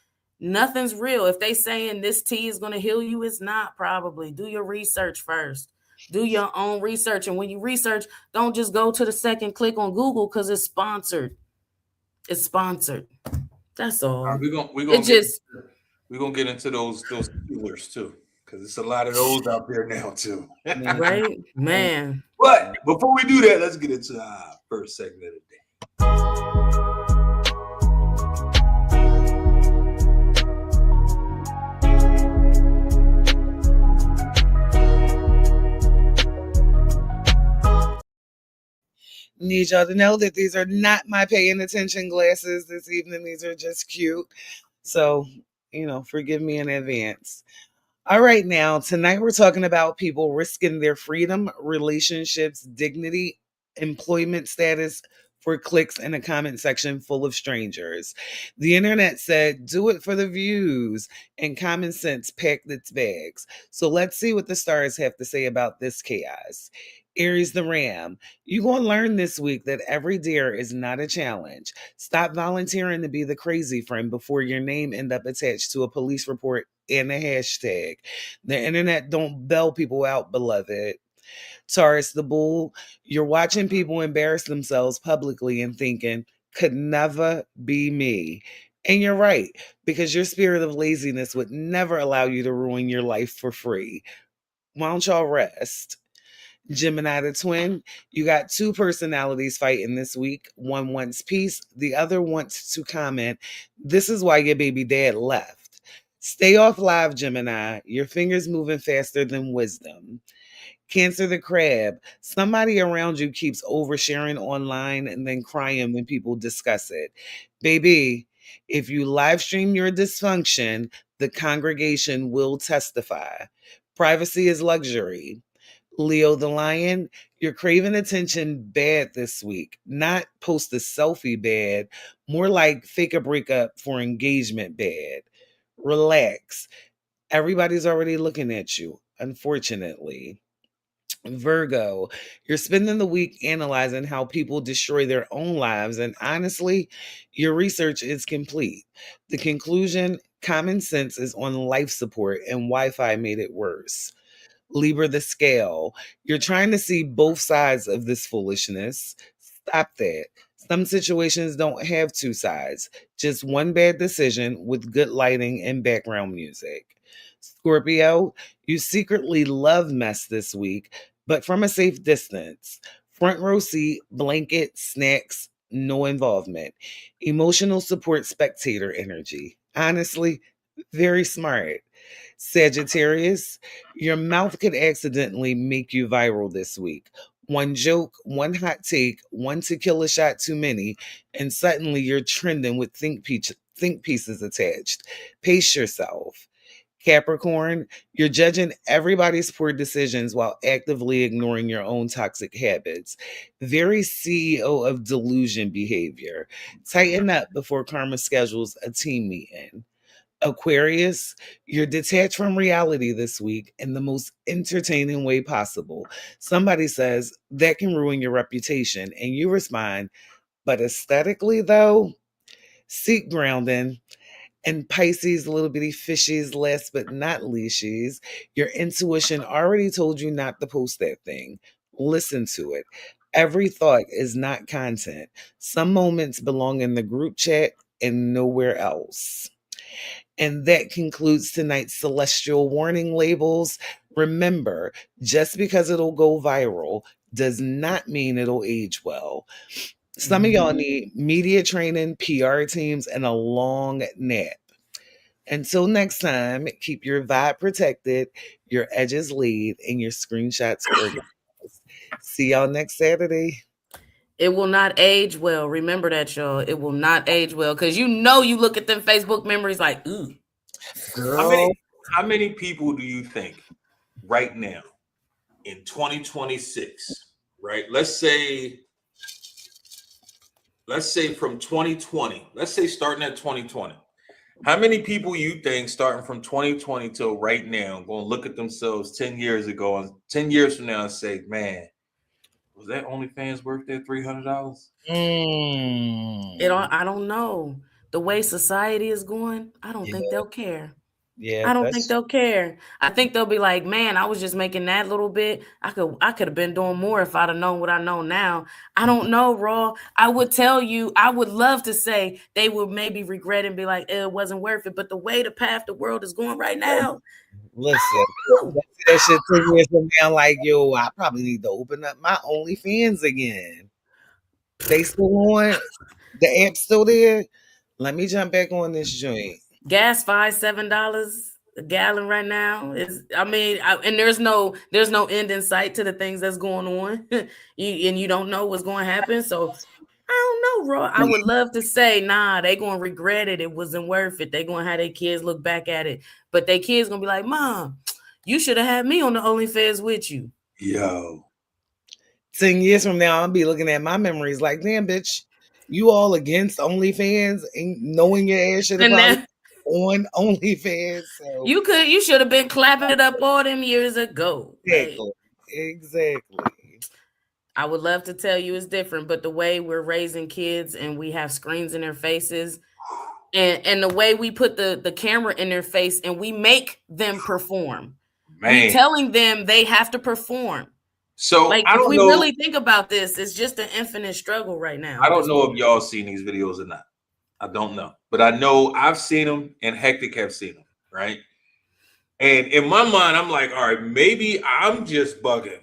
Nothing's real. If they saying this tea is going to heal you, it's not probably. Do your research first. Do your own research. And when you research, don't just go to the second click on Google because it's sponsored. It's sponsored. That's all. We're gonna get into those healers too, because there's a lot of those out there now too. Right, man. But before we do that, let's get into our first segment of the day. Need y'all to know that these are not my paying attention glasses this evening. These are just cute. So, forgive me in advance. All right, now, tonight we're talking about people risking their freedom, relationships, dignity, employment status for clicks in a comment section full of strangers. The internet said, do it for the views, and common sense packed its bags. So let's see what the stars have to say about this chaos. Aries the Ram, you're going to learn this week that every dare is not a challenge. Stop volunteering to be the crazy friend before your name end up attached to a police report and a hashtag. The internet don't bail people out, beloved. Taurus the Bull, you're watching people embarrass themselves publicly and thinking, could never be me. And you're right, because your spirit of laziness would never allow you to ruin your life for free. Why don't y'all rest? Gemini the Twin, you got two personalities fighting this week. One wants peace, the other wants to comment. This is why your baby dad left. Stay off live, Gemini. Your fingers moving faster than wisdom. Cancer the Crab, somebody around you keeps oversharing online and then crying when people discuss it. Baby, if you live stream your dysfunction, the congregation will testify. Privacy is luxury. Leo the Lion, you're craving attention bad this week. Not post a selfie bad, more like fake a breakup for engagement bad. Relax. Everybody's already looking at you, unfortunately. Virgo, you're spending the week analyzing how people destroy their own lives, and honestly, your research is complete. The conclusion, common sense is on life support and Wi-Fi made it worse. Libra the Scale, you're trying to see both sides of this foolishness. Stop that. Some situations don't have two sides, just one bad decision with good lighting and background music. Scorpio, you secretly love mess this week, but from a safe distance. Front row seat, blanket, snacks, no involvement. Emotional support spectator energy. Honestly, very smart. Sagittarius, your mouth could accidentally make you viral this week. One joke, one hot take, one tequila shot too many, and suddenly you're trending with think pieces attached. Pace yourself. Capricorn, you're judging everybody's poor decisions while actively ignoring your own toxic habits. Very CEO of delusion behavior. Tighten up before karma schedules a team meeting. Aquarius, you're detached from reality this week in the most entertaining way possible. Somebody says that can ruin your reputation, and you respond, but aesthetically, though, seek grounding. And Pisces, little bitty fishies, last but not leashies, your intuition already told you not to post that thing. Listen to it. Every thought is not content. Some moments belong in the group chat and nowhere else. And that concludes tonight's celestial warning labels. Remember, just because it'll go viral does not mean it'll age well. Some of y'all need media training, PR teams, and a long nap. Until next time, keep your vibe protected, your edges laid, and your screenshots organized. See y'all next Saturday. It will not age well. Remember that, y'all. It will not age well because you look at them Facebook memories like, ooh. Girl. How many people do you think right now in 2026, right? Let's say from 2020, let's say starting at 2020. How many people you think starting from 2020 till right now going to look at themselves 10 years ago and 10 years from now and say, man, was that OnlyFans worth that $300? I don't know. the way society is going, I don't think they'll care. Yeah, I don't think they'll care. I think they'll be like, man, I was just making that little bit. I could have been doing more if I'd have known what I know now. I don't know, Raw. I would tell you, I would love to say they would maybe regret and be like, it wasn't worth it. But the way the path the world is going right now. Listen, that shit 10 years from now, like, yo, I probably need to open up my OnlyFans again. They still on? The app's still there? Let me jump back on this joint. Gas $5-7 a gallon right now. And there's no end in sight to the things that's going on. you don't know what's going to happen. So I don't know, Raw. I would love to say, nah, they gonna regret it. It wasn't worth it. They gonna have their kids look back at it, but their kids gonna be like, Mom, you should have had me on the OnlyFans with you. Yo, 10 years from now, I'll be looking at my memories like, damn, bitch, you all against OnlyFans and knowing your ass should have probably on OnlyFans. So you should have been clapping it up all them years ago. Exactly. I would love to tell you it's different, but the way we're raising kids and we have screens in their faces and the way we put the camera in their face and we make them perform. We telling them they have to perform. So like I don't if we know, really think about this, it's just an infinite struggle right now. I don't know if y'all seen these videos or not. I don't know. But I know I've seen them and Hectic have seen them, right? And in my mind, I'm like, all right, maybe I'm just bugging.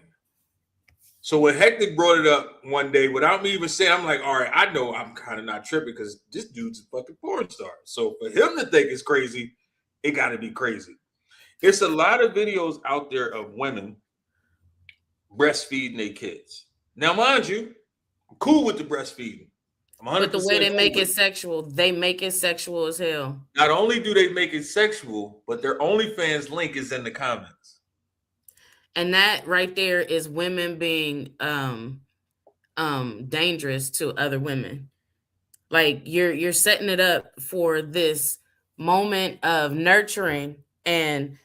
So when Hectic brought it up one day without me even saying, I'm like, all right, I know I'm kind of not tripping because this dude's a fucking porn star. So for him to think it's crazy, it got to be crazy. It's a lot of videos out there of women breastfeeding their kids. Now, mind you, I'm cool with the breastfeeding. But the way they make it sexual, they make it sexual as hell. Not only do they make it sexual, but their OnlyFans link is in the comments. And that right there is women being dangerous to other women. Like you're setting it up for this moment of nurturing and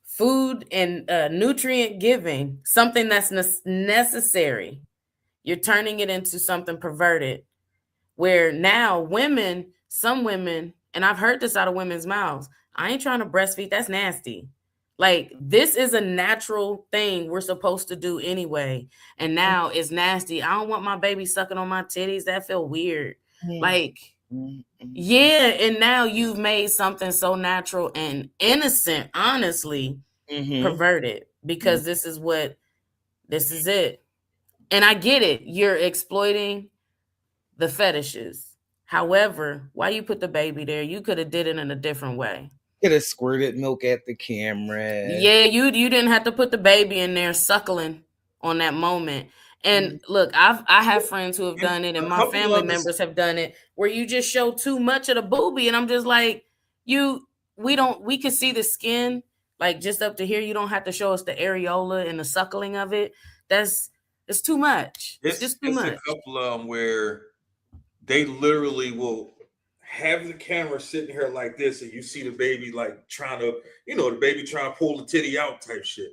food and nutrient giving, something that's necessary. You're turning it into something perverted. Where now some women, and I've heard this out of women's mouths, I ain't trying to breastfeed. That's nasty. Like, this is a natural thing we're supposed to do anyway. And now it's nasty. I don't want my baby sucking on my titties. That feel weird. Like, yeah. And now you've made something so natural and innocent, honestly, perverted, because this is it. And I get it. You're exploiting the fetishes. However, why you put the baby there? You could have did it in a different way. Could have squirted milk at the camera. Yeah, you didn't have to put the baby in there suckling on that moment. And look, I have friends who have done it, and my family members have done it, where you just show too much of the boobie, and I'm just like, we can see the skin, like just up to here. You don't have to show us the areola and the suckling of it. It's too much. It's just too much. A couple of them where they literally will have the camera sitting here like this, and you see the baby like trying to, the baby trying to pull the titty out type shit.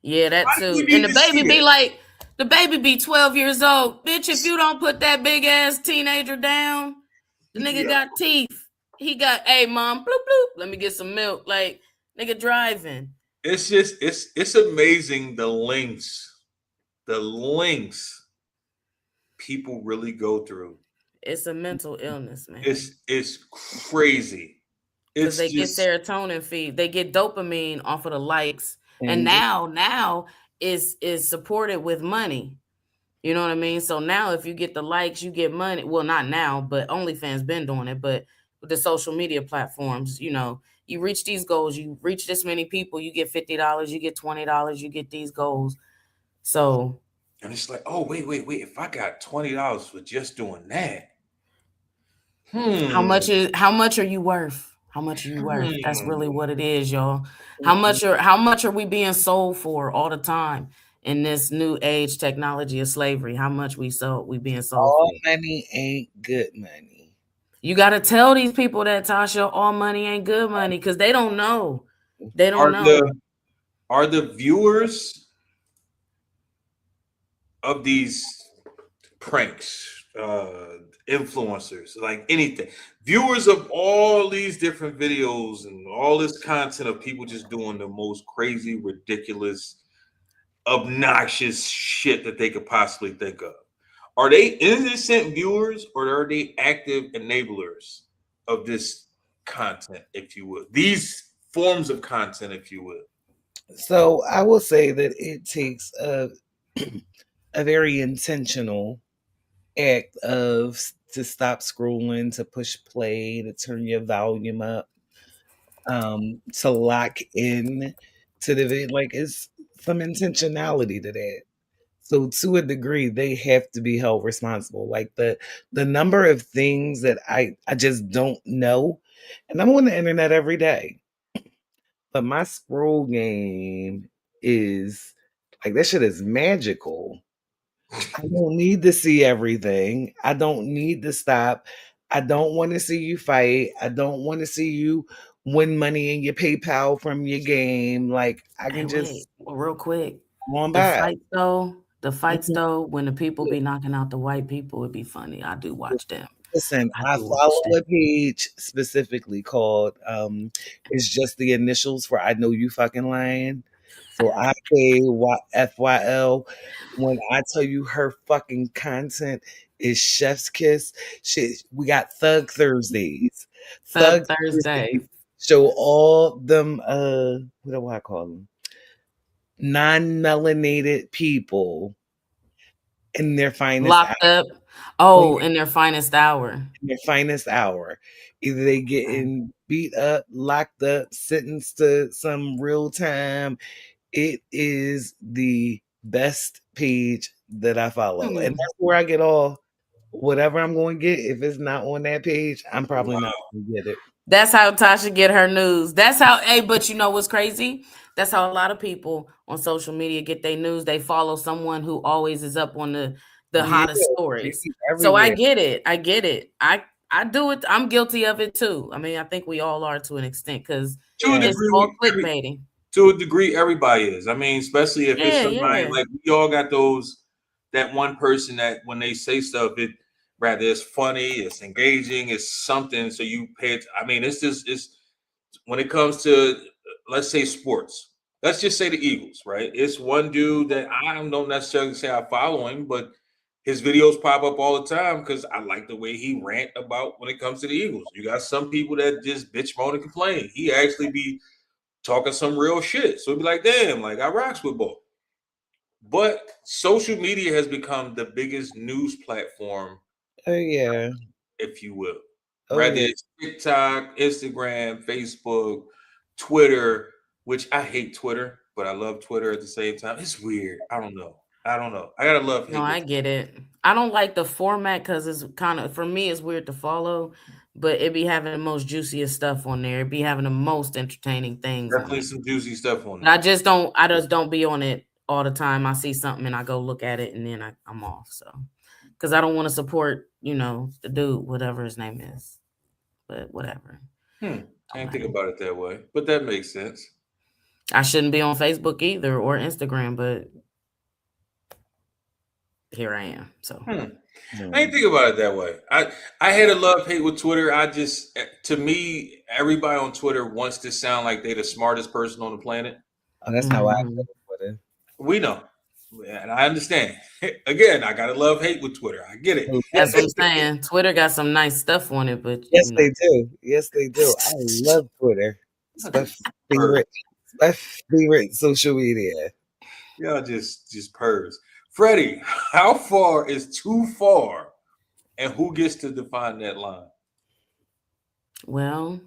Yeah, that too. And the baby be like, the baby be 12 years old. Bitch, if you don't put that big ass teenager down, the nigga got teeth. He got, hey mom, bloop bloop, let me get some milk. Like, nigga driving. It's just, it's amazing the lengths people really go through. It's a mental illness, man. It's crazy. Because they get serotonin feed, they get dopamine off of the likes, and now is supported with money. You know what I mean? So now if you get the likes, you get money. Well, not now, but OnlyFans been doing it. But with the social media platforms, you reach these goals, you reach this many people, you get $50, you get $20, you get these goals. So, and it's like, oh wait, if I got $20 for just doing that. How much are you worth? How much are you worth? That's really what it is, y'all. How much are we being sold for all the time in this new age technology of slavery? How much we being sold all for? money ain't good money. You got to tell these people that, Tasha, all money ain't good money, because they don't know. They don't know. Are the viewers of these pranks, influencers, like anything, viewers of all these different videos and all this content of people just doing the most crazy, ridiculous, obnoxious shit that they could possibly think of. Are they innocent viewers or are they active enablers of this content, if you will? These forms of content, if you will. So I will say that it takes a a very intentional act of to stop scrolling, to push play, to turn your volume up, to lock in to the video. Like it's some intentionality to that. So to a degree, they have to be held responsible. Like the number of things that I just don't know, and I'm on the internet every day, but my scroll game is like that shit is magical. I don't need to see everything. I don't need to stop. I don't want to see you fight. I don't want to see you win money in your PayPal from your game. Like I Hey, can wait, just well, real quick. go on The by. fights Mhm. though, when the people be knocking out the white people, it'd be funny. I do watch them. Listen, I I do watch follow them. a page specifically called it's just the initials for I know you fucking lying. So IKFYL. When I tell you her fucking content is chef's kiss, shit, we got Thug Thursdays. Thug Thug Thursday. Thursdays show all them what do I call them? Non-melanated people in their finest hour. Locked up. When Oh, in their finest hour. their finest hour. Either they getting beat up, locked up, sentenced to some real time. It is the best page that I follow. And that's where I get all whatever I'm going to get. If it's not on that page, I'm probably not going to get it. That's how Tasha get her news. That's how, hey, but you know what's crazy? That's how a lot of people on social media get their news. They follow someone who always is up on the Yeah, hottest they stories. be So I everywhere. get it. I get it. I do it. I'm guilty of it too. I mean, I think we all are to an extent because To a Yeah. it's degree, all clickbaiting. to a degree, everybody is. I mean, especially if it's Yeah, somebody yeah. like we all got those that one person that when they say stuff, it rather it's funny, it's engaging, it's something. So you pay it. I mean, it's just it's when it comes to let's say sports. Let's just say the Eagles, right? It's one dude that I don't necessarily say I follow him, but his videos pop up all the time because I like the way he rant about when it comes to the Eagles. You got some people that just bitch, moan, and complain. He actually be talking some real shit. So it'd be like, damn, like I rocks with both. But social media has become the biggest news platform, Oh, yeah. if you will. Oh, Whether yeah. it's TikTok, Instagram, Facebook, Twitter, which I hate Twitter, but I love Twitter at the same time. It's weird. I don't know. I gotta love No, hate I with get it. I don't like the format because it's kind of, for me, it's weird to follow, but it be having the most juiciest stuff on there. It be having the most entertaining things on definitely it. some juicy stuff on But I there. just don't be on it all the time. I see something and I go look at it and then I'm off. So, because I don't want to support, the dude, whatever his name is, but whatever. I Don't didn't think matter. about it that way, but that makes sense. I shouldn't be on Facebook either or Instagram, but here I am. So, I didn't think about it that way. I had a love hate with Twitter. I just to me, everybody on Twitter wants to sound like they're the smartest person on the planet. Oh, that's how I mhm. feel with it. We know, and I understand. Again, I got to love hate with Twitter. I get it. Oh, That's what I'm saying. Twitter got some nice stuff on it, but yes, they do. Yes, they do. I love Twitter. It's my favorite. It's my favorite social media. Y'all just purrs. Freddie, how far is too far, and who gets to define that line? well,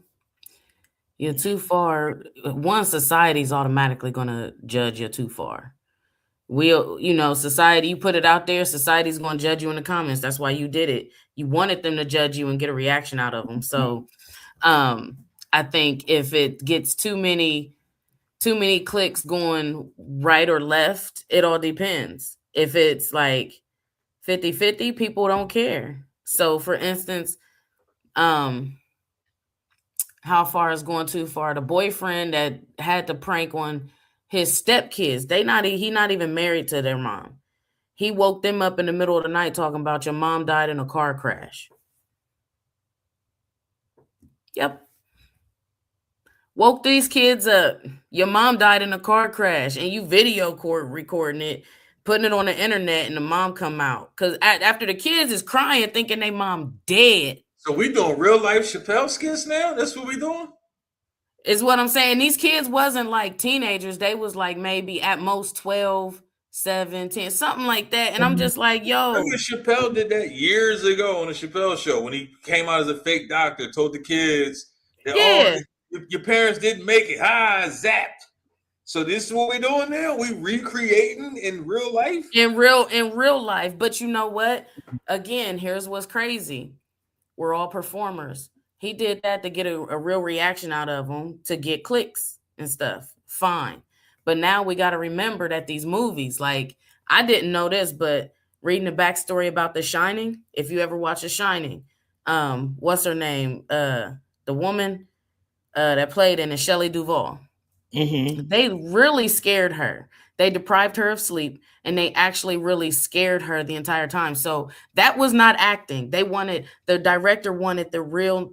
you're too far. One, society's automatically gonna judge you too far. Society, you put it out there, society's gonna judge you in the comments. That's why you did it. You wanted them to judge you and get a reaction out of them. So I think if it gets too many clicks going right or left, it all depends. If it's like 50-50, people don't care. So for instance, how far is going too far? The boyfriend that had the prank on his stepkids, he not even married to their mom. He woke them up in the middle of the night talking about your mom died in a car crash. Yep. Woke these kids up. Your mom died in a car crash, and you video recording it, putting it on the internet, and the mom come out. Because after the kids is crying, thinking they mom dead. So we doing real life Chappelle skits now? That's what we doing? Is what I'm saying. These kids wasn't like teenagers. They was like maybe at most 12, 17, something like that. And I'm just like, yo. Remember Chappelle did that years ago on the Chappelle show when he came out as a fake doctor, told the kids that, oh, your parents didn't make it. Zapped. So this is what we're doing now? We recreating in real life? In real life. But you know what? Again, here's what's crazy. We're all performers. He did that to get a real reaction out of them, to get clicks and stuff. Fine. But now we got to remember that these movies, like, I didn't know this, but reading the backstory about The Shining, if you ever watch The Shining, what's her name? The woman that played in it, Shelley Duvall. Mm-hmm. They really scared her. They deprived her of sleep, and they actually really scared her the entire time. So that was not acting. The director wanted the real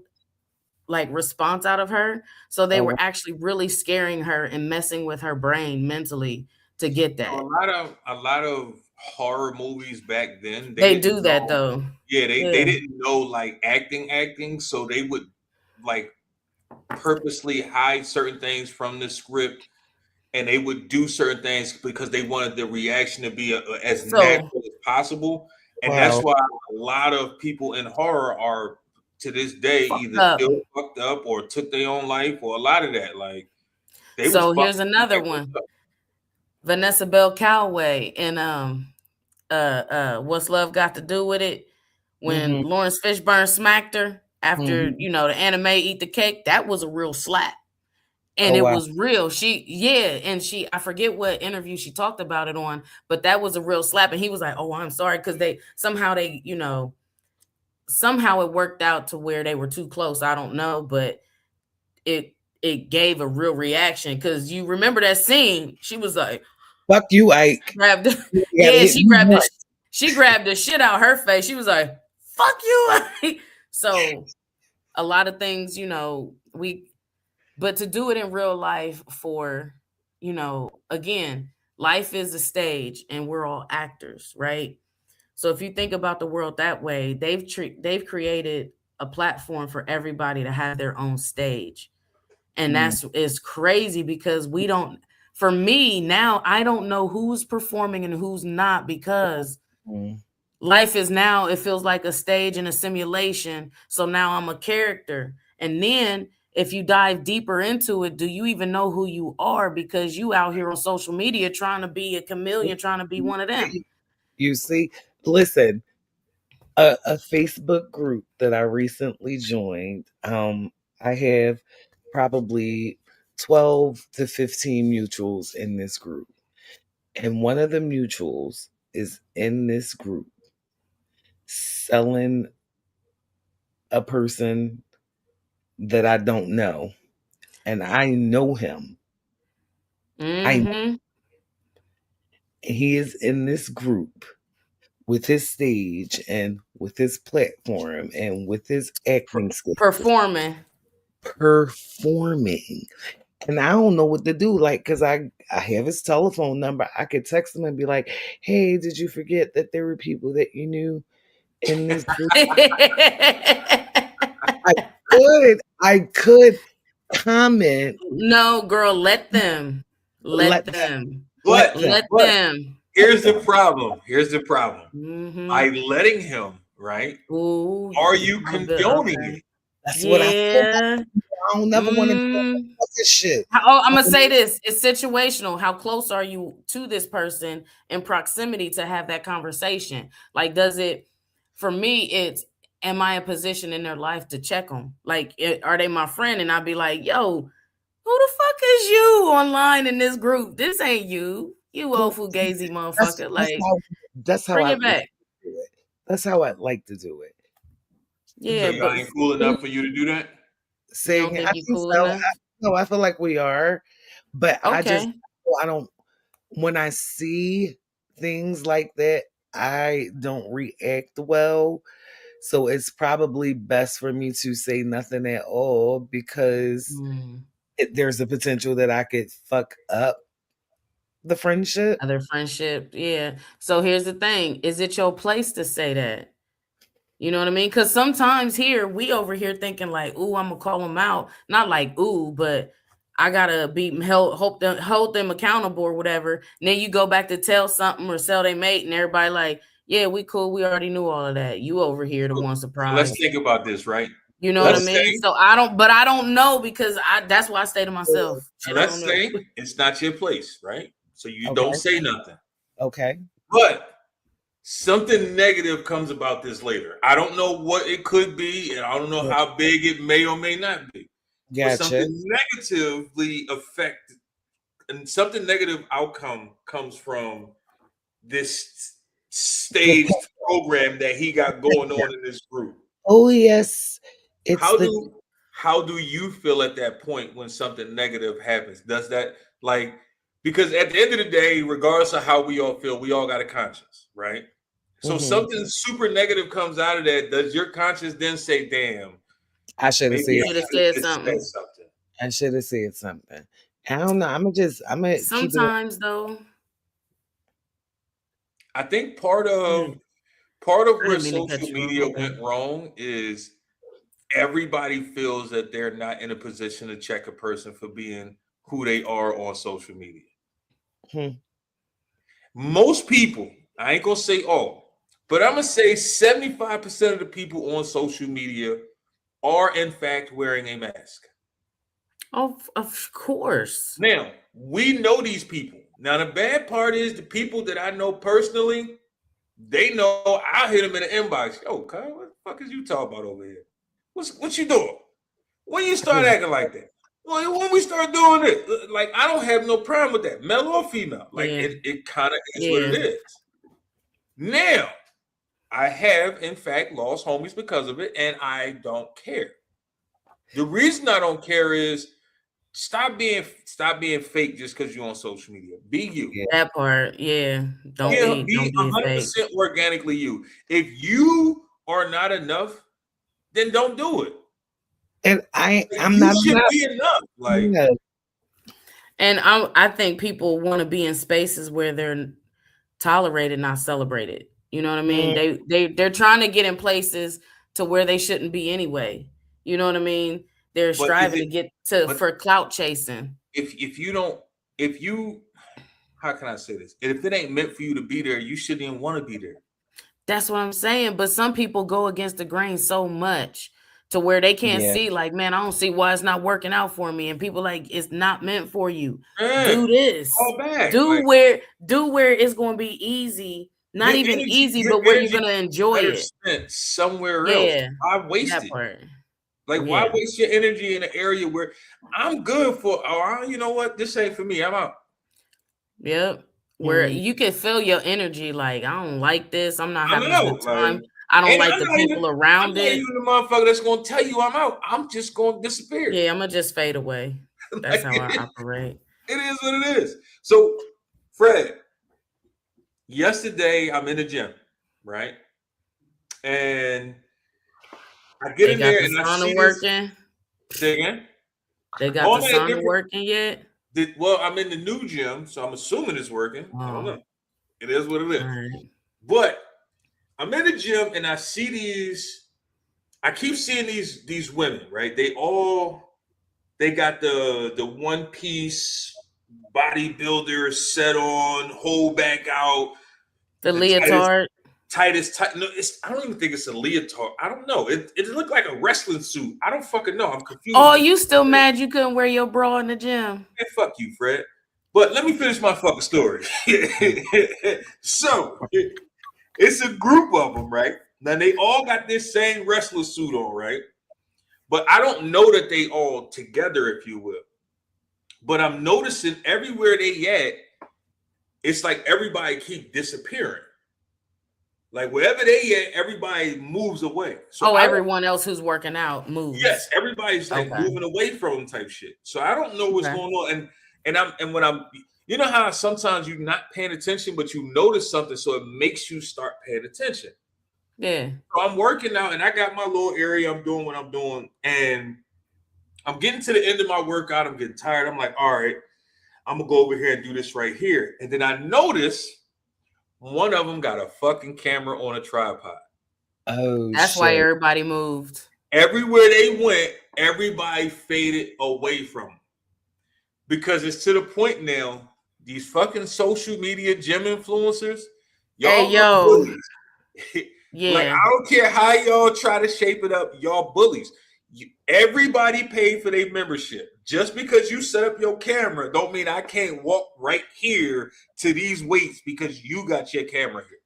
like response out of her. So they were actually really scaring her and messing with her brain mentally to get that. A lot of horror movies back then, they do that though. Yeah, they didn't know like acting, so they would like purposely hide certain things from the script, and they would do certain things because they wanted the reaction to be as natural as possible. And that's why a lot of people in horror are to this day either still fucked up or took their own life, or a lot of that. Like, here's another one. Vanessa Bell Calloway and What's Love Got to Do with It? When Lawrence Fishburne smacked her after the anime Eat the Cake, that was a real slap. And it was real. I forget what interview she talked about it on, but that was a real slap. And he was like, oh, I'm sorry. Because somehow it worked out to where they were too close. I don't know, but it gave a real reaction. Because you remember that scene, she was like, fuck you, Ike. She grabbed the shit out her face. She was like, fuck you, Ike. So a lot of things, but to do it in real life for, again, life is a stage and we're all actors, right? So if you think about the world that way, they've created a platform for everybody to have their own stage. And it's crazy because for me now, I don't know who's performing and who's not, because life is now, it feels like a stage and a simulation. So now I'm a character. And then if you dive deeper into it, do you even know who you are? Because you out here on social media trying to be a chameleon, trying to be one of them. You see, listen, a Facebook group that I recently joined, I have probably 12 to 15 mutuals in this group. And one of the mutuals is in this group selling a person that I don't know. And I know him. I know. He is in this group with his stage and with his platform and with his acting skills. Performing. And I don't know what to do. Like, because I have his telephone number. I could text him and be like, hey, did you forget that there were people that you knew in this group? I could comment. No, girl, let them. Let them. Here's the problem. By letting him, right? Ooh, are you condoning it? That's what I feel. I don't never want to do this shit. I'm going to say this. It's situational. How close are you to this person in proximity to have that conversation? Like, for me, am I a position in their life to check them? Like, are they my friend? And I'll be like, yo, who the fuck is you online in this group? This ain't you. You old fugazi motherfucker. That's how bring I it back. Do it. That's how I like to do it. Yeah, so y'all ain't cool enough for you to do that? Saying, I think so. I feel like we are, but I don't. When I see things like that I don't react well. So it's probably best for me to say nothing at all because there's a potential that I could fuck up the friendship. Other friendship, yeah. So here's the thing: is it your place to say that? You know what I mean? Because sometimes here we over here thinking like, "Ooh, I'm gonna call them out." Not like "ooh," but I gotta be hold them accountable or whatever. And then you go back to tell something or sell their mate, and everybody like, "Yeah, we cool. We already knew all of that." You over here the one surprised. Let's think about this, right? You know what I mean? So I don't know because that's why I stay to myself. So let's say it's not your place, right? So you don't say nothing. Okay. But something negative comes about this later. I don't know what it could be, and I don't know how big it may or may not be. Gotcha. But something negatively affected, and something negative outcome comes from this staged program that he got going on in this group. Oh yes. How do you feel at that point when something negative happens? Does that because at the end of the day, regardless of how we all feel, we all got a conscience, right? So something super negative comes out of that. Does your conscience then say, damn, I should have said something. I should have said something. I don't know. I'm gonna sometimes though. I think part of where social media went wrong is everybody feels that they're not in a position to check a person for being who they are on social media. Most people, I ain't gonna say all, but I'm gonna say 75% of the people on social media are in fact wearing a mask. Of course. Now, we know these people. Now, the bad part is the people that I know personally, they know I'll hit them in the inbox. Yo, Kyle, what the fuck is you talking about over here? What you doing? When you start acting like that? Well, when we start doing it, like I don't have no problem with that, male or female. Like it kind of is what it is. Now, I have in fact lost homies because of it, and I don't care. The reason I don't care is stop being fake just because you're on social media. Be you. That part, yeah. Don't be 100% organically you. If you are not enough, then don't do it. And I'm not should be enough. Like, and I think people want to be in spaces where they're tolerated, not celebrated. You know what I mean? They're trying to get in places to where they shouldn't be anyway. You know what I mean? They're striving to get for clout chasing. If you how can I say this? If it ain't meant for you to be there, you shouldn't even want to be there. That's what I'm saying. But some people go against the grain so much to where they can't see, like, man, I don't see why it's not working out for me. And people like, it's not meant for you. Do this. Do where it's going to be easy. Not even easy, but where you're going to enjoy it. Somewhere else. I wasted. Like, why waste your energy in an area where I'm good for, you know what? This ain't for me. I'm out. Yep. Where you can feel your energy, like, I don't like this. I'm not having a good time. I don't like the people around it. I'm not even the motherfucker that's going to tell you I'm out. I'm just going to disappear. Yeah, I'm going to just fade away. That's how I operate. It is what it is. So, Fred, yesterday I'm in the gym, right? And I get in there and I see working. Say again? They got the sauna working yet? Well, I'm in the new gym, so I'm assuming it's working. I don't know. It is what it is. Right. But I'm in the gym and I see I keep seeing these women, right? They got the one piece bodybuilder set on, hold back out. The leotard. Tightest. No, I don't even think it's a leotard. I don't know. It looked like a wrestling suit. I don't fucking know. I'm confused. Oh, you still mad you couldn't wear your bra in the gym? Hey, fuck you, Fred. But let me finish my fucking story. So, it's a group of them, right? Now, they all got this same wrestler suit on, right? But I don't know that they all together, if you will. But I'm noticing everywhere they at, it's like everybody keep disappearing. Like wherever they at, everybody moves away. So everyone else who's working out moves. Yes, everybody's like moving away from them type shit. So I don't know what's going on. And when I'm You know how sometimes you're not paying attention, but you notice something, so it makes you start paying attention. Yeah. So I'm working out, and I got my little area. I'm doing what I'm doing, and I'm getting to the end of my workout. I'm getting tired. I'm like, all right, I'm gonna go over here and do this right here. And then I notice one of them got a fucking camera on a tripod. Oh, That's why everybody moved. Everywhere they went, everybody faded away from them. Because it's to the point now, these fucking social media gym influencers, y'all Hey, yo. bullies. Yeah. Like, I don't care how y'all try to shape it up, y'all bullies. Everybody paid for their membership. Just because you set up your camera don't mean I can't walk right here to these weights because you got your camera here.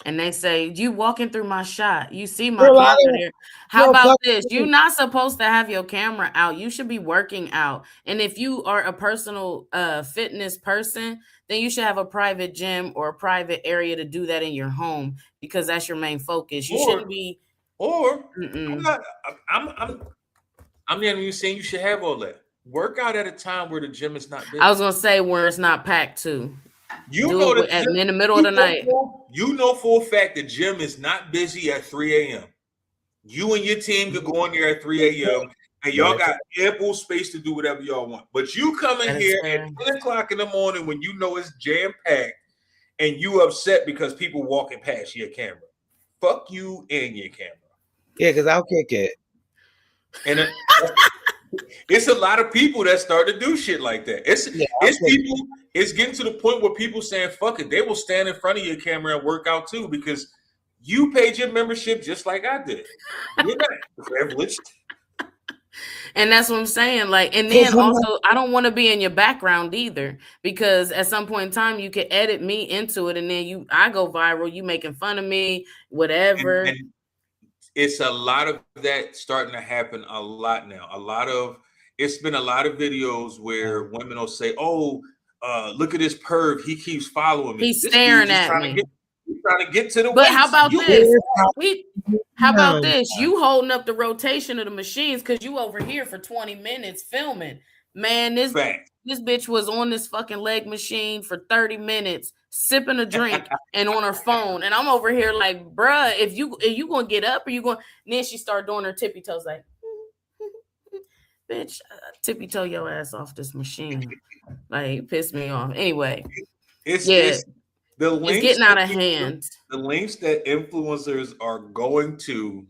And they say, you walking through my shot. You see my camera there. How about this? You're not supposed to have your camera out. You should be working out. And if you are a personal fitness person, then you should have a private gym or a private area to do that in your home because that's your main focus. You shouldn't be. I'm not even saying you should have all that. Work out at a time where the gym is not busy. I was going to say where it's not packed too. You know that in the middle of the night. You know for a fact the gym is not busy at 3 a.m. You and your team could go in there at 3 a.m. and y'all got ample space to do whatever y'all want. But you come in here at 10 o'clock in the morning when you know it's jam-packed and you upset because people walking past your camera. Fuck you and your camera. Yeah, because I'll kick it. And it's a lot of people that start to do shit like that. It's people. It's getting to the point where people saying, fuck it, they will stand in front of your camera and work out too because you paid your membership just like I did. You're not privileged. And that's what I'm saying. Like, and then also, I don't want to be in your background either because at some point in time, you can edit me into it and then I go viral, you making fun of me, whatever. And it's a lot of that starting to happen a lot now. It's been a lot of videos where women will say, oh, look at this perv. He keeps following me. He's staring at me. He's trying to get to the But how about this? How about No. this? You holding up the rotation of the machines because you over here for 20 minutes filming. Man, this bitch was on this fucking leg machine for 30 minutes, sipping a drink and on her phone. And I'm over here like, bruh, if you gonna get up or you going, then she started doing her tippy toes like, bitch, tippy toe your ass off this machine. Like, pissed me off. Anyway, it's getting out of hand. The lengths that influencers are going to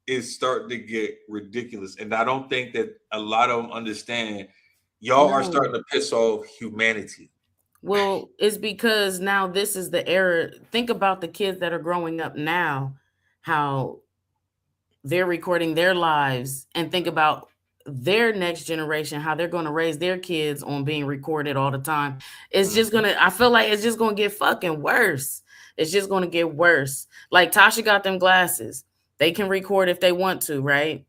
is starting to get ridiculous. And I don't think that a lot of them understand y'all are starting to piss off humanity. Well, it's because now this is the era. Think about the kids that are growing up now, how they're recording their lives, and think about their next generation, how they're going to raise their kids on being recorded all the time. It's just going to, I feel like it's just going to get fucking worse. It's just going to get worse. Like Tasha got them glasses. They can record if they want to, right?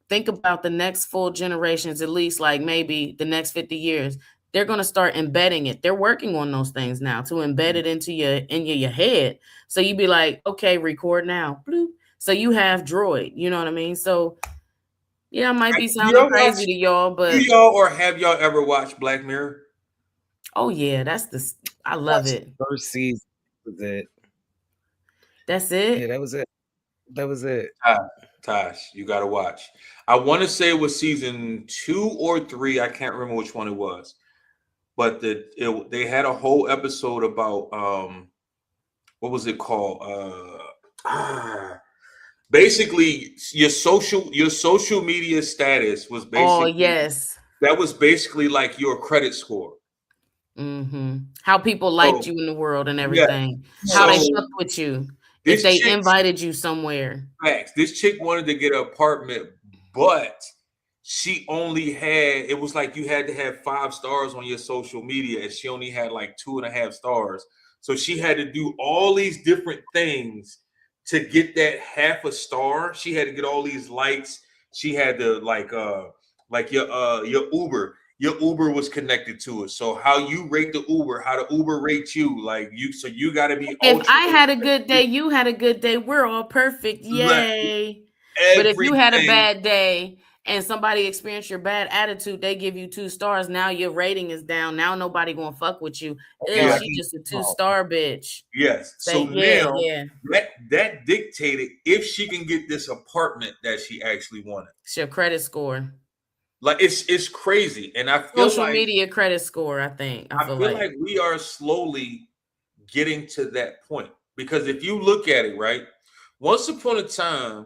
Think about the next full generations, at least like maybe the next 50 years. They're going to start embedding it. They're working on those things now to embed it into your head. So you be like, okay, record now. Bloop. So you have Droid, you know what I mean? So yeah, it might be sounding crazy to y'all, but do y'all or have y'all ever watched Black Mirror? Oh yeah, I love it. First season was it. That's it? Yeah, that was it. That was it. Tosh, you gotta watch. I want to say it was season 2 or 3. I can't remember which one it was. But they had a whole episode about what was it called? Basically, your social media status was basically that was basically like your credit score. Mm-hmm. How people liked you in the world and everything. Yeah. How they fucked with you. If they invited you somewhere. Facts. This chick wanted to get an apartment, but she only had, it was like you had to have 5 stars on your social media, and she only had like 2.5 stars. So she had to do all these different things to get that half a star. She had to get all these likes. She had to like your Uber. Your Uber was connected to it. So how you rate the Uber, how the Uber rates you, so you got to be. If I had a good day, you had a good day. We're all perfect. Yay. But if you had a bad day and somebody experienced your bad attitude, they give you 2 stars. Now your rating is down. Now nobody gonna fuck with you. Yeah. She just a 2-star bitch. Yes. So Yeah, now yeah. that dictated if she can get this apartment that she actually wanted. It's your credit score. Like it's crazy. And I feel Social like media credit score, I think. I feel like we are slowly getting to that point. Because if you look at it, right, once upon a time,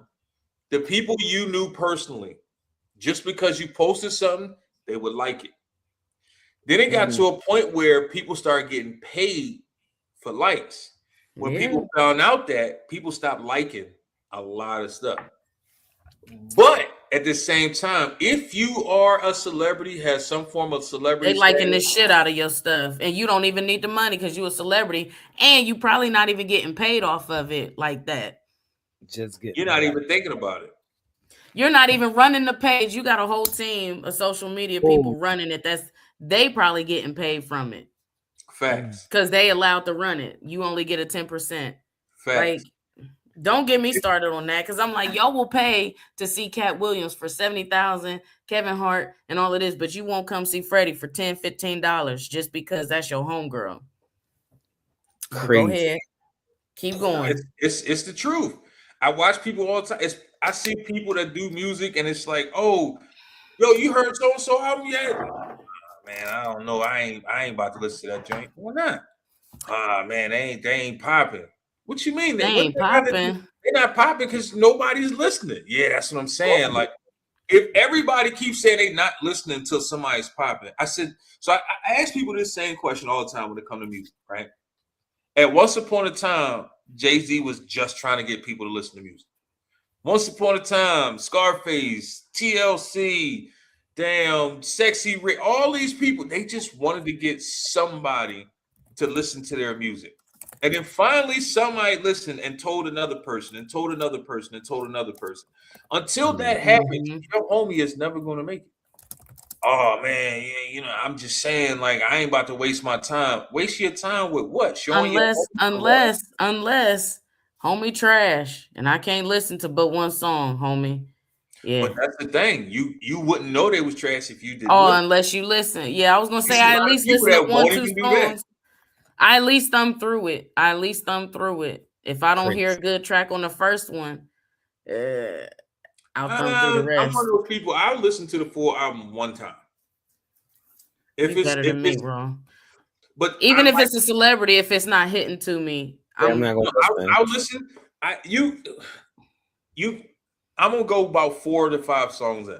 the people you knew personally, just because you posted something, they would like it. Then it got to a point where people started getting paid for likes. When people found out that, people stopped liking a lot of stuff. But at the same time, if you are a celebrity, has some form of celebrity, they liking the shit out of your stuff, and you don't even need the money because you a celebrity, and you probably not even getting paid off of it like that. You're not even thinking about it. You're not even running the page. You got a whole team of social media people running it. They probably getting paid from it. Facts. Because they allowed to run it. You only get a 10%. Facts. Like, don't get me started on that, because I'm like, y'all will pay to see Cat Williams for $70,000, Kevin Hart, and all of this, but you won't come see Freddie for $10, $15 just because that's your homegirl. Go ahead, keep going. It's the truth. I watch people all the time. I see people that do music, and it's like, oh, yo, you heard so and so album yet? Man, I don't know. I ain't about to listen to that joint. Why not? Man, they ain't popping. What you mean? They ain't popping. They're not popping because nobody's listening. Yeah, that's what I'm saying. Like, if everybody keeps saying they not listening until somebody's popping, I ask people this same question all the time when it comes to music, right? At once upon a time, Jay-Z was just trying to get people to listen to music. Once upon a time, Scarface, TLC, damn, Sexy Rick, all these people, they just wanted to get somebody to listen to their music. And then finally somebody listened and told another person and told another person and told another person. Until that happens, your homie is never going to make it. Oh man, yeah, you know, I'm just saying, like, I ain't about to waste my time. Waste your time with what? Showing unless homie trash and I can't listen to but one song, homie. Yeah. But that's the thing. You wouldn't know they was trash if you didn't. Unless you listen. Yeah, I was gonna say I at least listen to 1-2 songs. I at least thumb through it. If I don't hear a good track on the first one, I'll thumb through the rest. I'm one of those people. I'll listen to the full album one time. If it's better than me, bro. But even if it's a celebrity, if it's not hitting to me, I'm not gonna I'll listen. I'm gonna go about 4 to 5 songs in,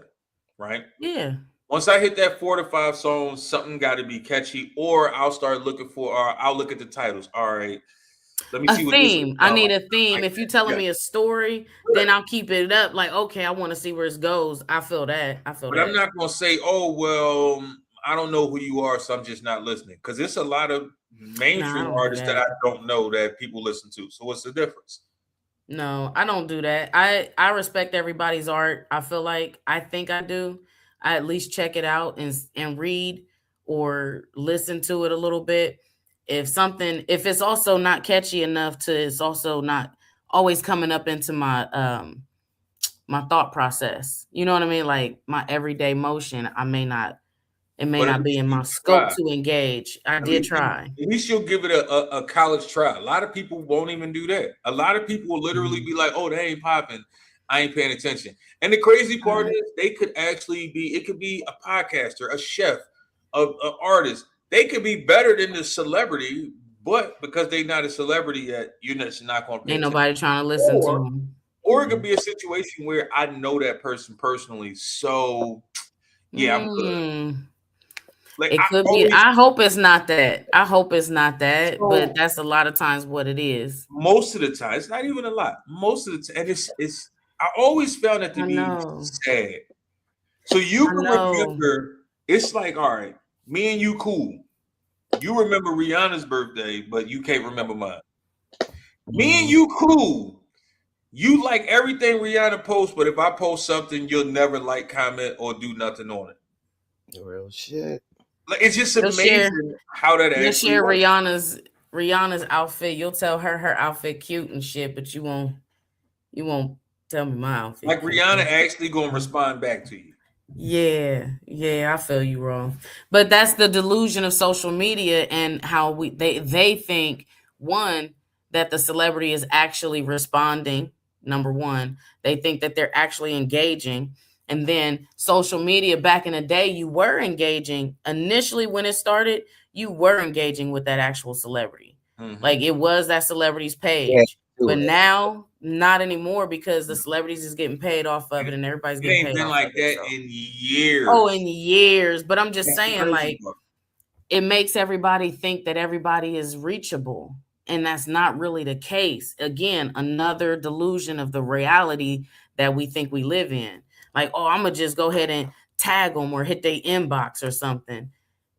right? Yeah. Once I hit that 4 to 5 songs, something got to be catchy, or I'll start looking for, or I'll look at the titles. All right, let me see what theme. I need a theme. Like, if you're telling me a story, then I'll keep it up. Like, okay, I want to see where it goes. I feel that. But I'm not gonna say, oh well, I don't know who you are, so I'm just not listening. Because it's a lot of mainstream artists that I don't know that people listen to. So what's the difference? No, I don't do that. I respect everybody's art. I think I do. I at least check it out and read or listen to it a little bit. If it's also not catchy enough it's also not always coming up into my my thought process. You know what I mean? Like my everyday motion, it may not be in my scope to engage. I did try. At least you'll give it a college try. A lot of people won't even do that. A lot of people will literally be like, oh, they ain't popping. I ain't paying attention. And the crazy part is they could actually it could be a podcaster, a chef, an artist. They could be better than the celebrity, but because they're not a celebrity yet, you're just not going to pay attention. Ain't nobody trying to listen to them. Or it could be a situation where I know that person personally. So, yeah, I'm good. Like, it could be. I hope it's not that. But that's a lot of times what it is. Most of the time, it's not even a lot. Most of the time, and it's. I always found it to be sad. So you can remember. It's like, all right, me and you cool. You remember Rihanna's birthday, but you can't remember mine. Me and you cool. You like everything Rihanna posts, but if I post something, you'll never like, comment, or do nothing on it. Real shit. Like, it's just amazing how that actually. You'll share Rihanna's outfit. You'll tell her outfit cute and shit, but you won't tell me my outfit. Like Rihanna actually gonna respond back to you. Yeah, I feel you wrong. But that's the delusion of social media and how they think, one, that the celebrity is actually responding. Number one, they think that they're actually engaging. And then social media back in the day, you were engaging. Initially, when it started, you were engaging with that actual celebrity. Like it was that celebrity's Yeah, page. do But it. now, not anymore because the celebrities is getting paid off of it and everybody's It getting ain't paid been off of like it. that So, in oh, years. in years. But I'm just That's the saying, crazy like, part. it makes everybody think that everybody is reachable. And that's not really the case. Again, another delusion of the reality that we think we live in. Like, oh, I'm gonna just go ahead and tag them or hit their inbox or something.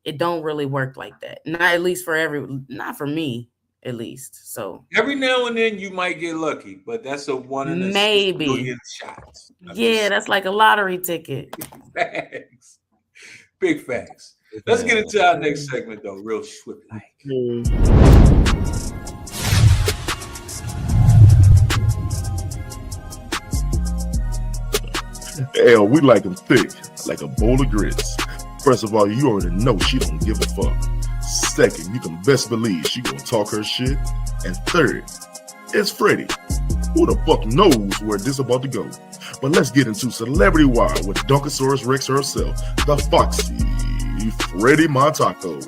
It don't really work like that. Not at least not for me, at least. So Every now and then you might get lucky, but that's a 1 in a 6 million maybe. shots. I'm Yeah, just that's like a lottery ticket. facts. Big facts. Let's get into our next segment though, real swift like. Hell, we like them thick, like a bowl of grits. First of all, you already know she don't give a fuck. Second, you can best believe she gonna talk her shit. And third, it's Freddie. Who the fuck knows where this about to go? But let's get into Celebrity Wire with Dunkosaurus Rex herself, the foxy Freddie Montaco.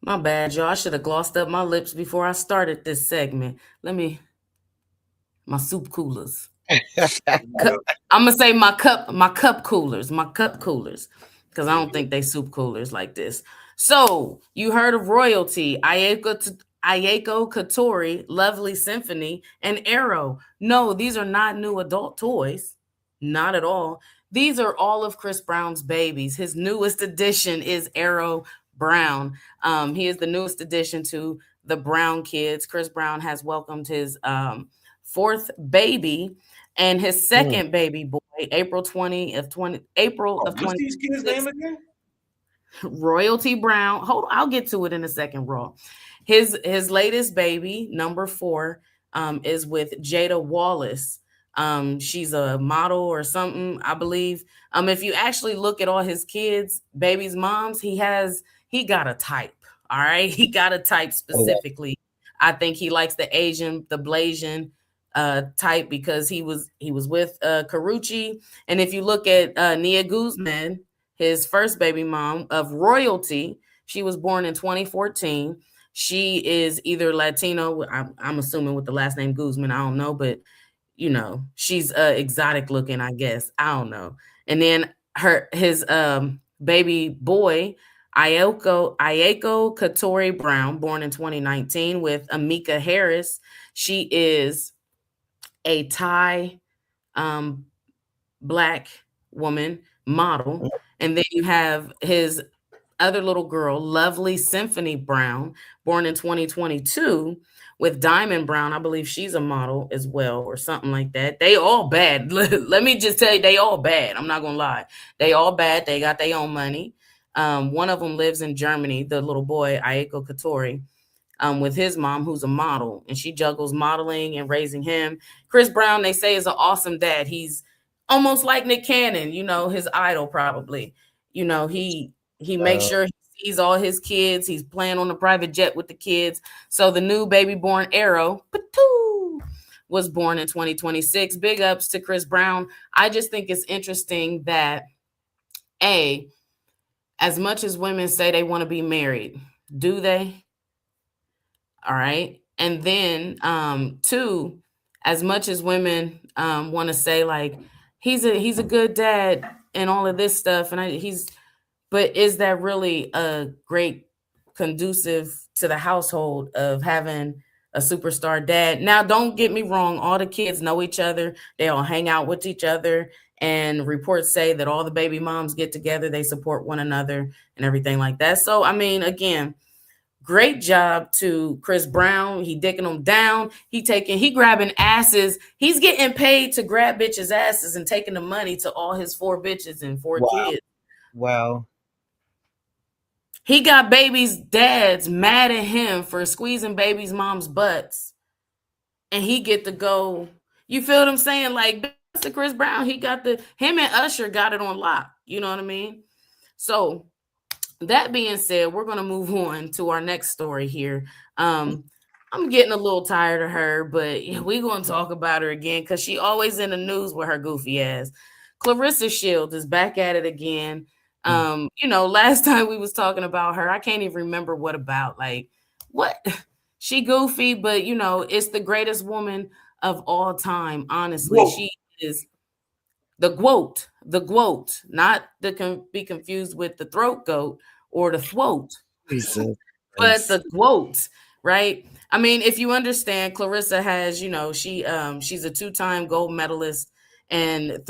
My bad, y'all. I should have glossed up my lips before I started this segment. My soup coolers. I'm gonna say my cup coolers, because I don't think they soup coolers like this. So you heard of royalty, Ayako Katori, Lovely Symphony, and Arrow. No, these are not new adult toys, not at all. These are all of Chris Brown's babies. His newest addition is Arrow Brown. He is the newest addition to the Brown kids. Chris Brown has welcomed his fourth baby and his second baby boy, April What's 20. these kids' name again? Royalty Brown. Hold on, I'll get to it in a second, Raw. His latest baby, number 4, is with Jada Wallace. She's a model or something, I believe. If you actually look at all his kids, baby's moms, he got a type. All right, he got a type specifically. I think he likes the Blasian type because he was with Karuchi. And if you look at Nia Guzman, his first baby mom of royalty, she was born in 2014. She is either Latino, I'm assuming with the last name Guzman, I don't know, but she's exotic looking, I guess. I don't know. And then his baby boy, Ayako Katori Brown, born in 2019 with Amika Harris. She is a Thai Black woman model. And then you have his other little girl, Lovely Symphony Brown, born in 2022 with Diamond Brown. I believe she's a model as well or something like that. They all bad. Let me just tell you, they all bad. I'm not going to lie. They all bad. They got their own money. One of them lives in Germany, the little boy, Ayako Katori, with his mom, who's a model, and she juggles modeling and raising him. Chris Brown, they say, is an awesome dad. He's almost like Nick Cannon, his idol probably. He makes sure he sees all his kids. He's playing on the private jet with the kids. So the new baby born Arrow was born in 2026. Big ups to Chris Brown. I just think it's interesting that, as much as women say they want to be married, do they? All right. And then 2, as much as women want to say like he's a good dad and all of this stuff, and but is that really a great conducive to the household of having a superstar dad? Now, don't get me wrong, all the kids know each other, they all hang out with each other, and reports say that all the baby moms get together, they support one another and everything like that. So I mean, again, great job to Chris Brown. He dicking them down. He grabbing asses. He's getting paid to grab bitches' asses and taking the money to all his 4 bitches and 4 kids. Wow. He got babies' dads mad at him for squeezing babies' moms' butts. And he get to go. You feel what I'm saying? Like Mr. Chris Brown, him and Usher got it on lock. You know what I mean? So that being said, we're going to move on to our next story here. I'm getting a little tired of her, but we're going to talk about her again because she always in the news with her goofy ass. Clarissa Shields is back at it again. Last time we was talking about her, I can't even remember what about. Like, what? She goofy, but, it's the greatest woman of all time, honestly. Whoa. She is the GWOAT, not to be confused with the throat goat or the thwoat, but the GWOAT, right? I mean, if you understand, Clarissa has, she's a 2-time gold medalist and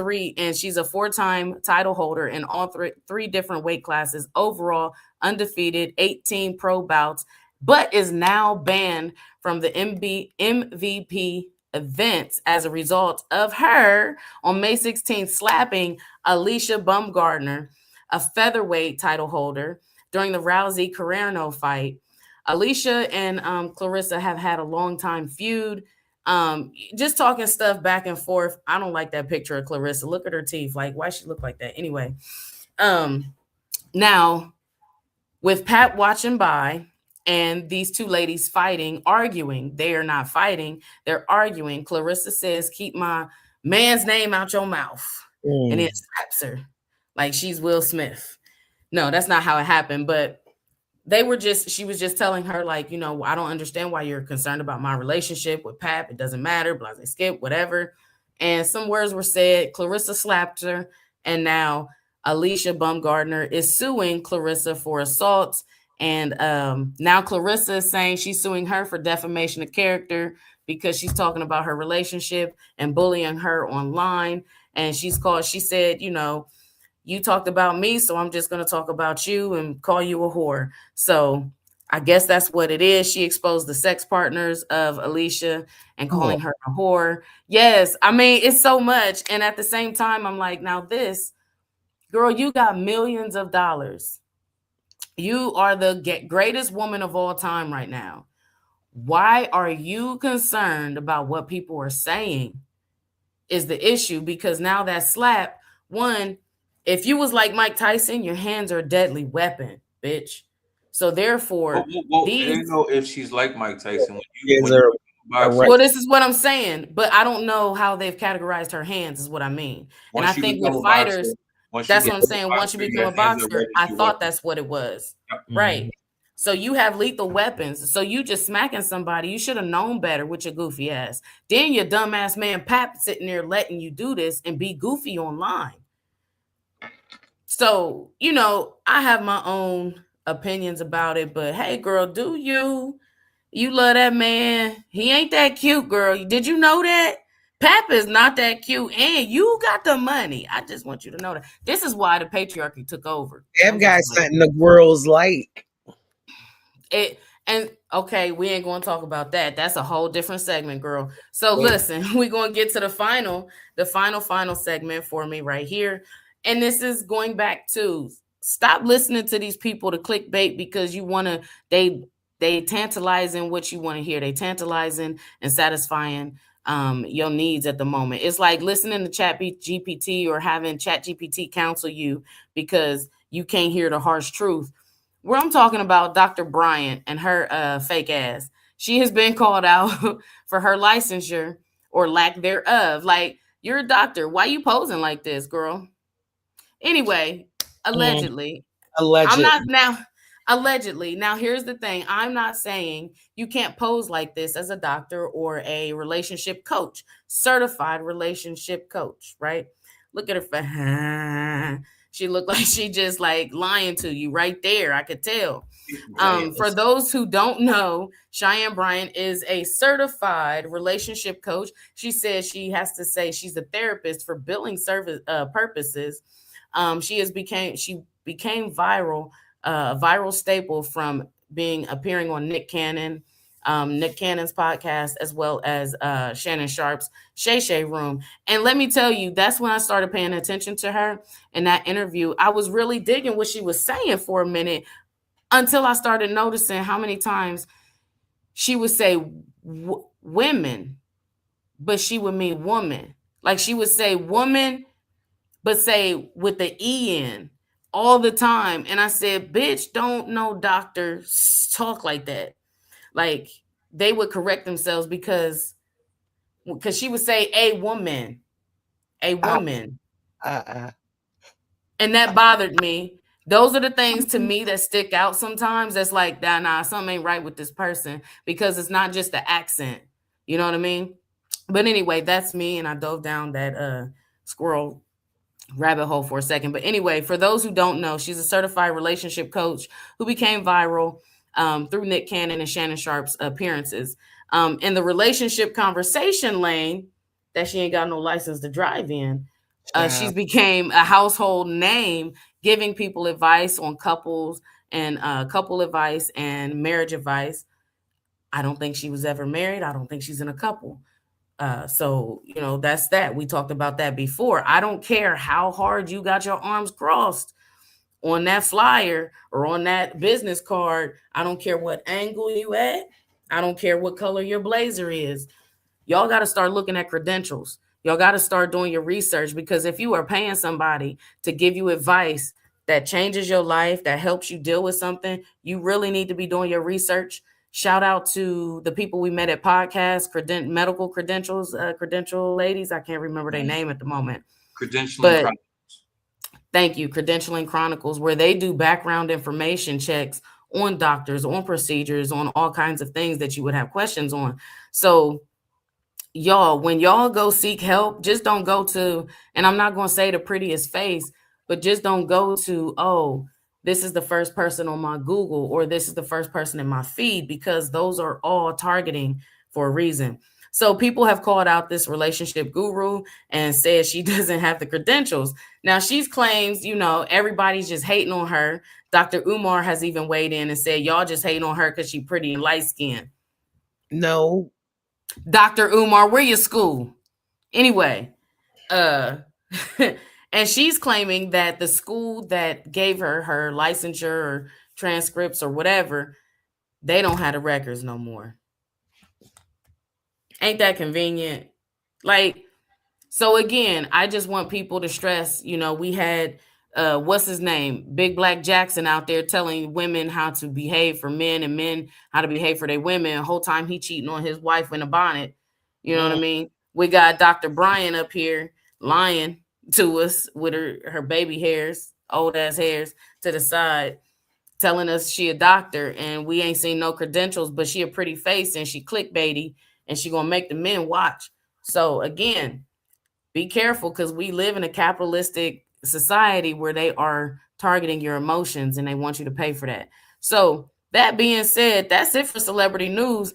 she's a 4-time title holder in all three different weight classes, overall undefeated, 18 pro bouts, but is now banned from the MVP events as a result of her on May 16th slapping Alicia Baumgardner, a featherweight title holder, during the Rousey Carreno fight. Alicia and Clarissa have had a long time feud. Just talking stuff back and forth. I don't like that picture of Clarissa. Look at her teeth. Like, why she look like that? Anyway, now with Pat watching by and these two ladies arguing, they are not fighting, they're arguing. Clarissa says, "Keep my man's name out your mouth." And then slaps her like she's Will Smith. No, that's not how it happened, but she was just telling her, like, I don't understand why you're concerned about my relationship with Pat. It doesn't matter, blah, blah, skip, whatever. And some words were said. Clarissa slapped her. And now Alicia Baumgardner is suing Clarissa for assault. And now Clarissa is saying she's suing her for defamation of character because she's talking about her relationship and bullying her online. And she said, you talked about me, so I'm just going to talk about you and call you a whore. So I guess that's what it is. She exposed the sex partners of Alicia and calling her a whore. Yes, I mean, it's so much. And at the same time, I'm like, now this, girl, you got millions of dollars. You are the greatest woman of all time right now. Why are you concerned about what people are saying is the issue? Because now that slap, one, if you was like Mike Tyson, your hands are a deadly weapon, bitch. So therefore, I don't know if she's like Mike Tyson. Well, this is what I'm saying, but I don't know how they've categorized her hands, is what I mean. And I think with fighters, that's what I'm saying. Once you become a boxer, I thought that's what it was. Right. So you have lethal weapons. So you just smacking somebody. You should have known better with your goofy ass. Then your dumbass man Pap sitting there letting you do this and be goofy online. So, I have my own opinions about it, but hey, girl, do you? You love that man. He ain't that cute, girl. Did you know that? Pap is not that cute, and you got the money. I just want you to know that. This is why the patriarchy took over. That guy's something the world's like. Okay, we ain't going to talk about that. That's a whole different segment, girl. So listen, we're going to get to the final segment for me right here. And this is going back to stop listening to these people to clickbait because you want to, they tantalizing what you want to hear. They tantalizing and satisfying your needs at the moment. It's like listening to ChatGPT or having ChatGPT counsel you because you can't hear the harsh truth. Where I'm talking about Dr. Bryant and her fake ass. She has been called out for her licensure or lack thereof. Like, you're a doctor. Why you posing like this, girl? Anyway, allegedly. I'm not now. Allegedly. Now, here's the thing. I'm not saying you can't pose like this as a doctor or a relationship coach, certified relationship coach, right? Look at her. She looked like she just like lying to you right there. I could tell. For those who don't know, Cheyenne Bryant is a certified relationship coach. She says she has to say she's a therapist for billing service purposes. She became viral, viral staple from appearing on Nick Cannon's podcast, as well as Shannon Sharp's Shay Shay Room. And let me tell you, that's when I started paying attention to her in that interview. I was really digging what she was saying for a minute until I started noticing how many times she would say women, but she would mean woman. Like she would say woman, but say with the E-N all the time. And I said, bitch, don't no doctor talk like that. Like they would correct themselves because she would say a woman. Uh-uh. And that bothered me. Those are the things to me that stick out sometimes. That's like, nah, something ain't right with this person because it's not just the accent. You know what I mean? But anyway, that's me. And I dove down that squirrel rabbit hole for a second. But anyway, for those who don't know, she's a certified relationship coach who became viral through Nick Cannon and Shannon Sharp's appearances. In the relationship conversation lane that she ain't got no license to drive in, she's became a household name, giving people advice on couples and couple advice and marriage advice. I don't think she was ever married. I don't think she's in a couple. So, you know, that's that. We talked about that before. I don't care how hard you got your arms crossed on that flyer or on that business card. I don't care what angle you at. I don't care what color your blazer is. Y'all got to start looking at credentials. Y'all got to start doing your research, because if you are paying somebody to give you advice that changes your life, that helps you deal with something, you really need to be doing your research. Shout out to the people we met at podcast, medical credentials, credential ladies. I can't remember their name at the moment. Credentialing Chronicles. Thank you. Credentialing Chronicles, where they do background information checks on doctors, on procedures, on all kinds of things that you would have questions on. So y'all, when y'all go seek help, just don't go to, and I'm not going to say the prettiest face, but just don't go to, oh, this is the first person on my Google, or this is the first person in my feed, because those are all targeting for a reason. So people have called out this relationship guru and said she doesn't have the credentials. Now she claims, you know, everybody's just hating on her. Dr. Umar has even weighed in and said, y'all just hating on her because she's pretty and light skinned. No. Dr. Umar, where your school? Anyway, and she's claiming that the school that gave her licensure or transcripts or whatever, they don't have the records no more. Ain't that convenient? Like, so again, I just want people to stress, you know, we had, what's his name? Big Black Jackson out there telling women how to behave for men and men how to behave for their women. The whole time he cheating on his wife in a bonnet. You know what I mean? We got Dr. Brian up here lying to us with her baby hairs, old ass hairs to the side, telling us she a doctor and we ain't seen no credentials, but she a pretty face and she clickbaity and she gonna make the men watch. So again, be careful, because we live in a capitalistic society where they are targeting your emotions and they want you to pay for that. So that being said, that's it for celebrity news.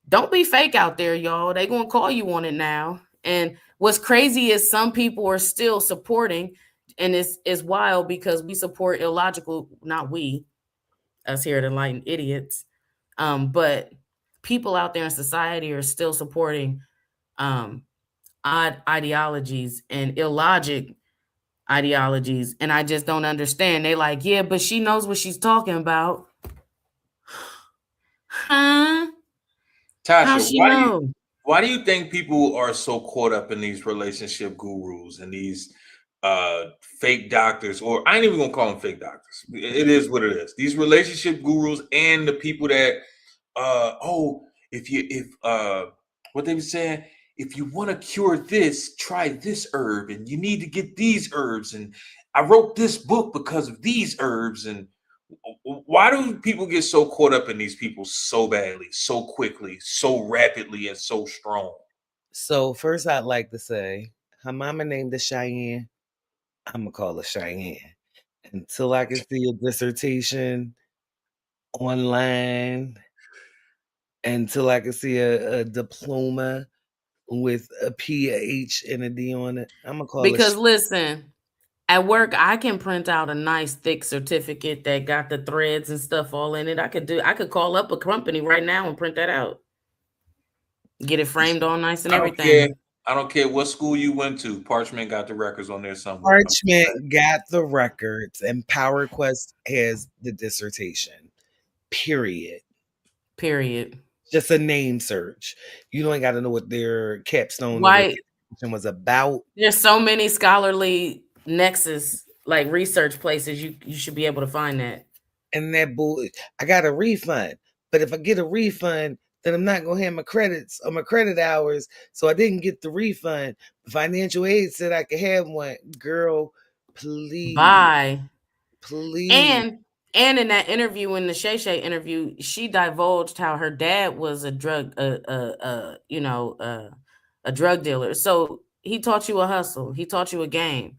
Don't be fake out there, y'all. They gonna call you on it now. And what's crazy is some people are still supporting, and it's wild because we support illogical, not we, us here at Enlightened Idiots, but people out there in society are still supporting odd ideologies and illogic ideologies, and I just don't understand. They like, yeah, but she knows what she's talking about. Huh? Tasha, why do you think people are so caught up in these relationship gurus and these fake doctors, or I ain't even gonna call them fake doctors. It is what it is. These relationship gurus and the people that what they were saying, if you want to cure this, try this herb, and you need to get these herbs, and I wrote this book because of these herbs. And why do people get so caught up in these people so badly, so quickly, so rapidly, and so strong? So first I'd like to say, her mama named her Cheyenne. I'm gonna call her Cheyenne until I can see a dissertation online, until I can see a diploma with a PH and a D on it. I'm gonna call Because it. listen, at work, I can print out a nice thick certificate that got the threads and stuff all in it. I could call up a company right now and print that out. Get it framed all nice and everything. I don't care what school you went to. Parchment got the records on there somewhere. Parchment got the records, and PowerQuest has the dissertation. Period. just a name search. You don't got to know what their capstone or their Why dissertation was about. there's so many scholarly nexus like research places you should be able to find that. And that bull, I got a refund. But if I get a refund, then I'm not gonna have my credits or my credit hours. So I didn't get the refund. Financial aid said I could have one. Girl, please, Bye. please. And in that interview, in the Shay Shay interview, she divulged how her dad was a drug a drug dealer. So he taught you a hustle. He taught you a game.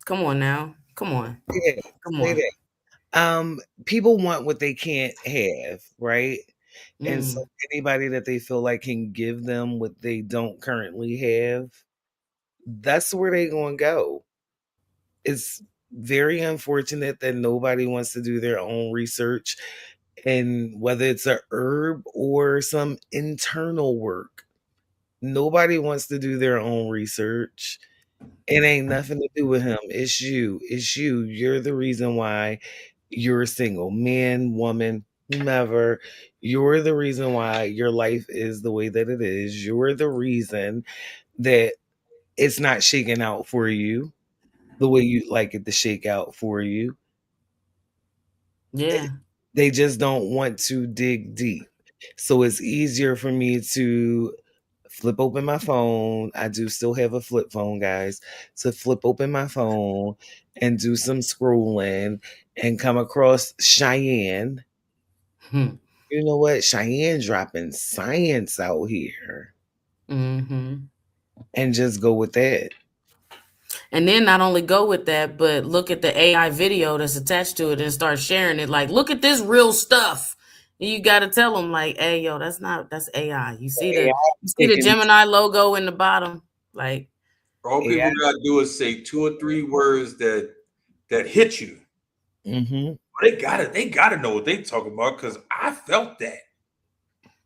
Come on now. Come on. Yeah, Come say on. that. People want what they can't have, right? And Mm. so anybody that they feel like can give them what they don't currently have, that's where they gonna go. It's very unfortunate that nobody wants to do their own research, and whether it's a herb or some internal work, nobody wants to do their own research. It ain't nothing to do with him. It's you. It's you. You're the reason why you're single. Man, woman, whomever. You're the reason why your life is the way that it is. You're the reason that it's not shaking out for you the way you like it to shake out for you. Yeah. They just don't want to dig deep. So it's easier for me to flip open my phone. I do still have a flip phone, guys. To flip open my phone and do some scrolling and come across Cheyenne. Hmm. You know what? Cheyenne dropping science out here. Mm-hmm. And just go with that. And then not only go with that, but look at the AI video that's attached to it and start sharing it. Like, look at this real stuff. And you got to tell them, like, hey, yo, that's AI. You see the Gemini logo in the bottom, like. All people gotta do is say 2 or 3 words that hit you. Mm-hmm. They gotta know what they talking about, because I felt that.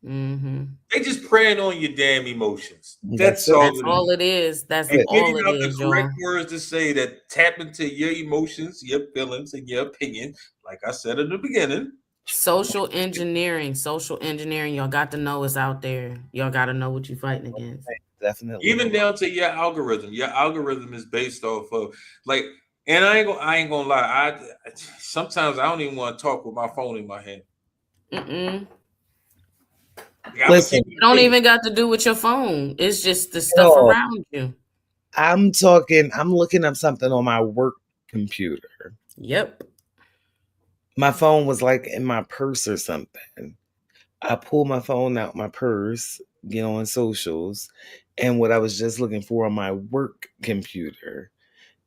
Mm-hmm. They just preying on your damn emotions. That's all it is. That's and all getting it out is, the correct y'all. words to say that tap into your emotions, your feelings, and your opinion. Like I said in the beginning. Social engineering. Y'all got to know it's out there. Y'all got to know what you're fighting against. Definitely. Even down to your algorithm. Your algorithm is based off of, like, and I ain't gonna lie. Sometimes I don't even want to talk with my phone in my hand. Mm-mm. Listen, it don't even got to do with your phone. It's just the stuff around you. I'm looking up something on my work computer. Yep. My phone was like in my purse or something. I pulled my phone out my purse, get on socials, and what I was just looking for on my work computer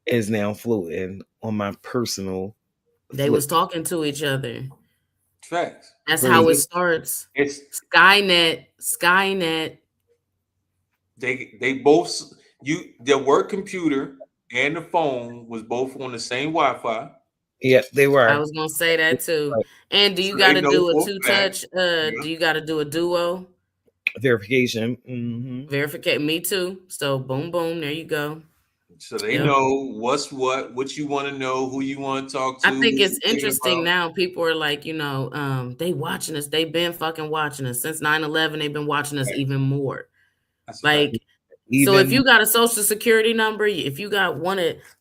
is now floating on my personal. They was talking to each other. Facts. That's how it starts. It's Skynet. They both their work computer and the phone was both on the same Wi-Fi. Yep, they were. I was gonna say that too. And do you got to do a 2-touch? Do you got to do a duo verification? Mm-hmm. Verification. Me too. So boom, boom. There you go. So they know what you want to know, who you want to talk to. I think it's interesting now. People are like, they watching us. They've been fucking watching us since 9/11. They've been watching us even more. Like, so if you got a social security number, if you got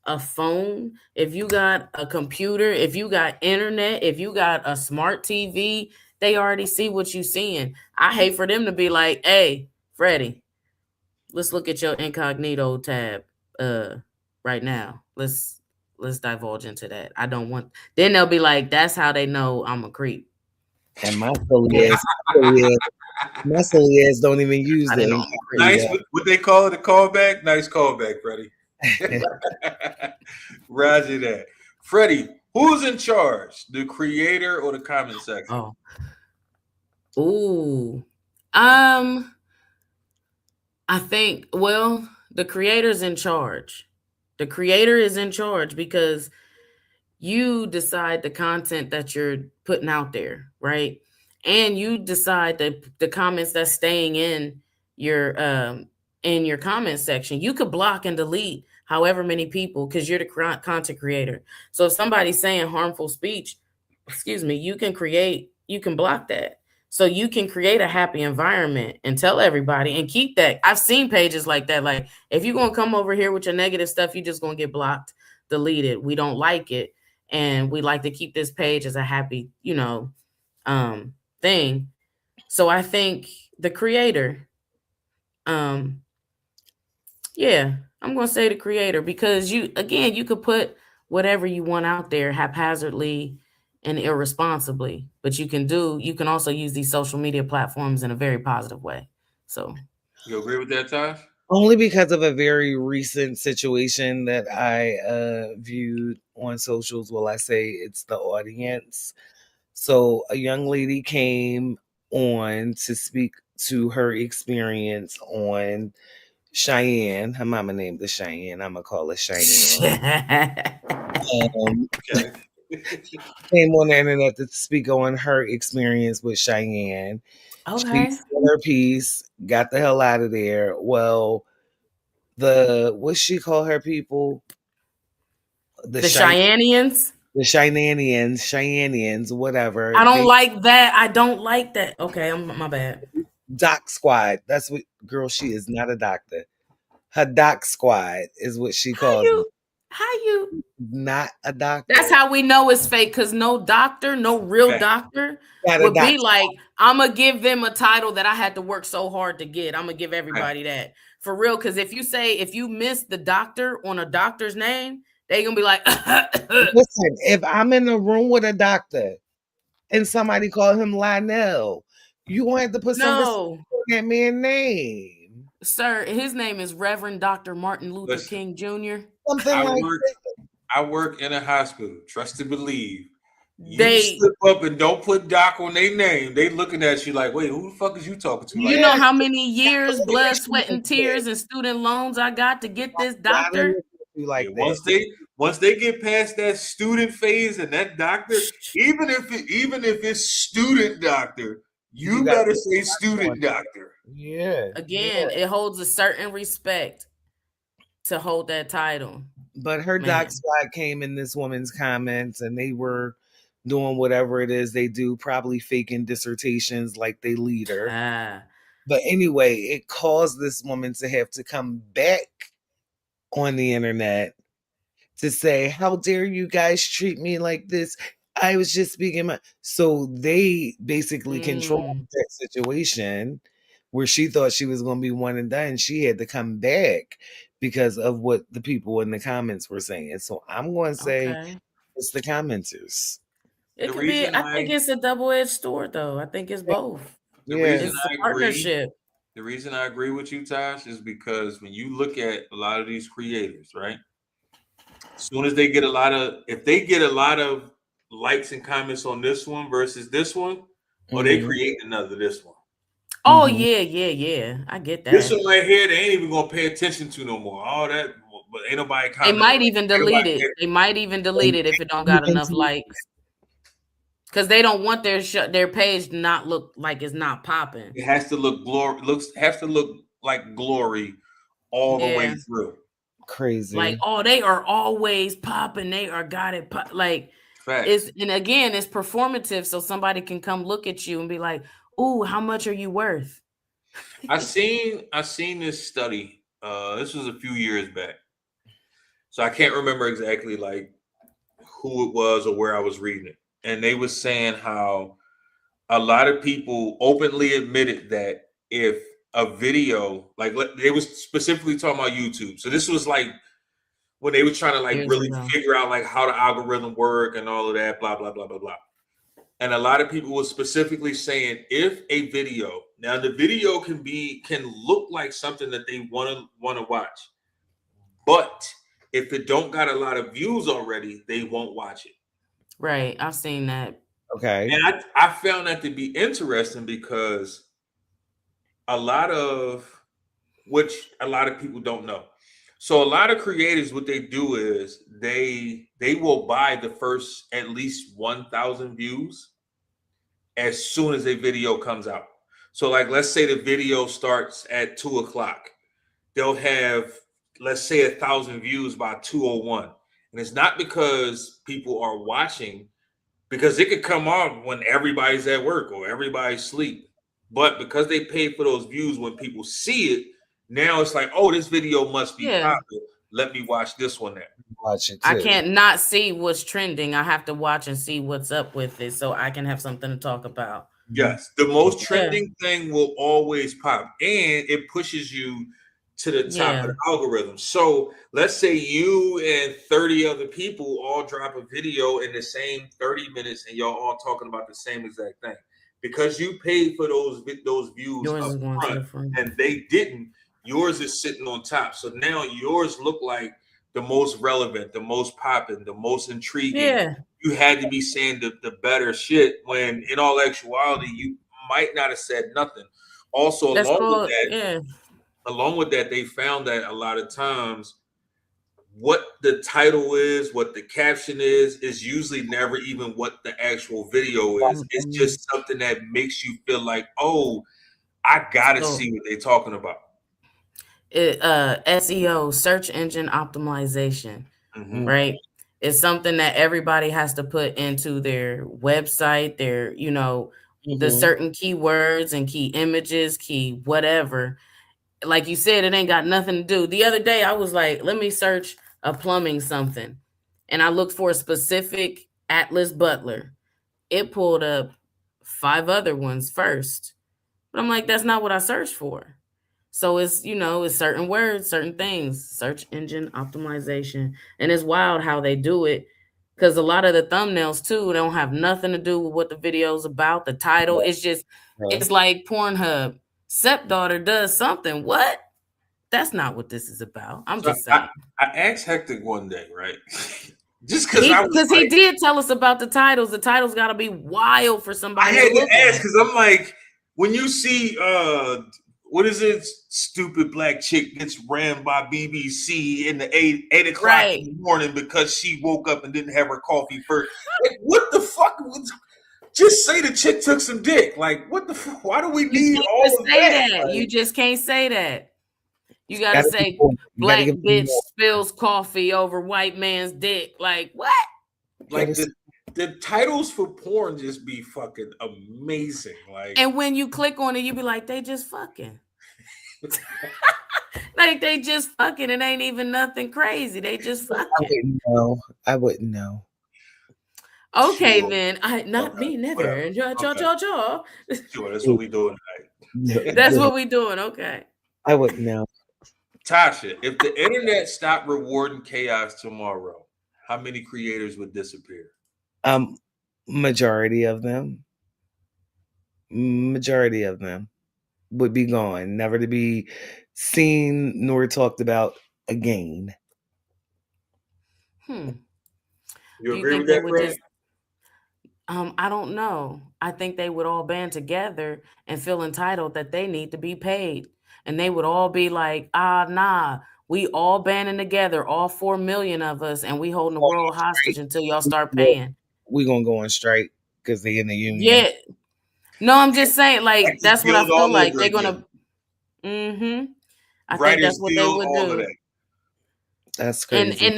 a phone, if you got a computer, if you got internet, if you got a smart TV, they already see what you seeing. I hate for them to be like, hey, Freddie, let's look at your incognito tab right now. Let's divulge into that. I don't want. Then they'll be like, that's how they know I'm a creep. And my silly ass don't even use that. Nice. What they call it, a callback? Nice callback, Freddie. Roger that. Freddie, who's in charge? The creator or the comment section? Oh. Ooh. I think, the creator's in charge. The creator is in charge because you decide the content that you're putting out there, right? And you decide the comments that's staying in your comment section. You could block and delete however many people because you're the content creator. So if somebody's saying harmful speech, you can block that. So you can create a happy environment and tell everybody and keep that. I've seen pages like that. Like, if you're going to come over here with your negative stuff, you're just going to get blocked, deleted. We don't like it. And we like to keep this page as a happy, thing. So I think the creator, yeah, I'm going to say the creator, because you could put whatever you want out there haphazardly and irresponsibly, but you can also use these social media platforms in a very positive way. So You agree with that, Tosh? Only because of a very recent situation that I viewed on socials. Will I say it's the audience? So a young lady came on to speak to her experience on Cheyenne. Her mama named her Cheyenne. I'm gonna call her Cheyenne. Okay. Came on the internet to speak on her experience with Cheyenne. okay. She said her piece, got the hell out of there. Well, what she call her people? The Cheyennians. The Cheyennians, whatever. I don't like that. I don't like that. Okay, my bad. Doc Squad. That's what, girl, she is not a doctor. Her Doc Squad is what she calls them. How you? Not a doctor. That's how we know it's fake, because no doctor, no real doctor would be like, I'm going to give them a title that I had to work so hard to get. I'm going to give everybody that. For real, because if you miss the doctor on a doctor's name, they're going to be like, listen, if I'm in a room with a doctor and somebody call him Lionel, you going to have to put some respect on that man's name. Sir, his name is Reverend Dr. Martin Luther King Jr. Something I work in a hospital. Trust and believe. You slip up and don't put doc on their name, they looking at you like, wait, who the fuck is you talking to? You know how many years, blood, sweat, and tears and student loans I got to get this doctor? Once they get past that student phase and that doctor, even if it's student doctor, you gotta say student doctor. Yeah. Again, it holds a certain respect to hold that title. But her Doc Squad came in this woman's comments and they were doing whatever it is they do, probably faking dissertations like they leader. But anyway, it caused this woman to have to come back on the internet to say, how dare you guys treat me like this? I was just speaking so they basically controlled that situation where she thought she was going to be one and done. She had to come back because of what the people in the comments were saying. So I'm going to say it's the commenters. It could be. I think it's a double-edged sword, though. I think it's both. It's a partnership. The reason I agree with you, Tosh, is because when you look at a lot of these creators, right? As soon as they get if they get a lot of likes and comments on this one versus this one, or they create another this one. Oh, yeah. I get that. This one right here, they ain't even gonna pay attention to no more. All that, but ain't nobody commenting. They might even delete it. They might even delete it if it don't got enough likes. Because they don't want their page to not look like it's not popping. It has to look like glory all the way through. Crazy. Like, they are always popping. They are got it like it's, and again, it's performative, so somebody can come look at you and be like, "Ooh, how much are you worth?" I seen this study. This was a few years back, so I can't remember exactly like who it was or where I was reading it. And they was saying how a lot of people openly admitted that if a video, like they was specifically talking about YouTube. So this was like when they were trying to like really figure out like how the algorithm work and all of that, blah, blah, blah, blah, blah. And a lot of people were specifically saying if a video, now the video can look like something that they want to watch, but if it don't got a lot of views already, they won't watch it. Right. I've seen that. Okay. And I found that to be interesting because a lot of people don't know. So a lot of creators, what they do is they will buy the first at least 1,000 views as soon as a video comes out. So like, let's say the video starts at 2:00. They'll have, let's say 1,000 views by 2:01. And it's not because people are watching because it could come on when everybody's at work or everybody's asleep. But because they pay for those views when people see it, now it's like, oh, this video must be Yeah. popular. Let me watch this one now. Watch it I too. can't not see what's trending. I have to watch and see what's up with it so I can have something to talk about. Yes, the most trending thing will always pop, and it pushes you to the top of the algorithm. So let's say you and 30 other people all drop a video in the same 30 minutes, and y'all all talking about the same exact thing. Because you paid for those views Yours is up going to the front, front. and they didn't, yours is sitting on top. So now yours look like the most relevant, the most popping, the most intriguing. Yeah. You had to be saying the better shit when in all actuality you might not have said nothing. Also, That's along called, with that, along with that, they found that a lot of times what the title is, what the caption is usually never even what the actual video is. It's just something that makes you feel like, oh, I gotta see what they're talking about. SEO, search engine optimization, right? It's something that everybody has to put into their website, their, you know, the certain keywords and key images, key whatever. Like you said, it ain't got nothing to do. The other day I was like, let me search a plumbing something. And I looked for a specific Atlas Butler. It pulled up 5 other ones first. But I'm like, that's not what I searched for. So it's, you know, it's certain words, certain things, search engine optimization. And it's wild how they do it, because a lot of the thumbnails too don't have nothing to do with what the video's about. The title, it's just, it's like Pornhub. Stepdaughter does something. What? That's not what this is about. I'm just saying. I asked Hector one day, right? Just because he did tell us about the titles. The titles got to be wild for somebody. I had to ask because I'm like, when you see what is it? Stupid black chick gets ran by BBC in the 8 o'clock in the morning because she woke up and didn't have her coffee first. Like, what the fuck? Just say the chick took some dick. Like, what the fuck? Why do we need all of that? Like, you just can't say that. You gotta say black bitch spills coffee over white man's dick. Like, what? Like the titles for porn just be fucking amazing. Like, and when you click on it, you be like, they just fucking. Like, they just fucking. It ain't even nothing crazy. They just fucking. I wouldn't know. Okay, then. Not me neither. Sure, that's what we doing tonight. That's what we doing. Okay. I wouldn't know. Tasha, if the internet stopped rewarding chaos tomorrow, how many creators would disappear? Majority of them would be gone, never to be seen nor talked about again. You agree with that, Greg? I don't know. I think they would all band together and feel entitled that they need to be paid. And they would all be like, nah, we all banding together, all 4 million of us, and we holding the world hostage until y'all start paying. We gonna go on strike because they in the union. Yeah. No, I'm just saying, like, that's what I feel like. They're gonna I think that's what they would do. That's crazy. And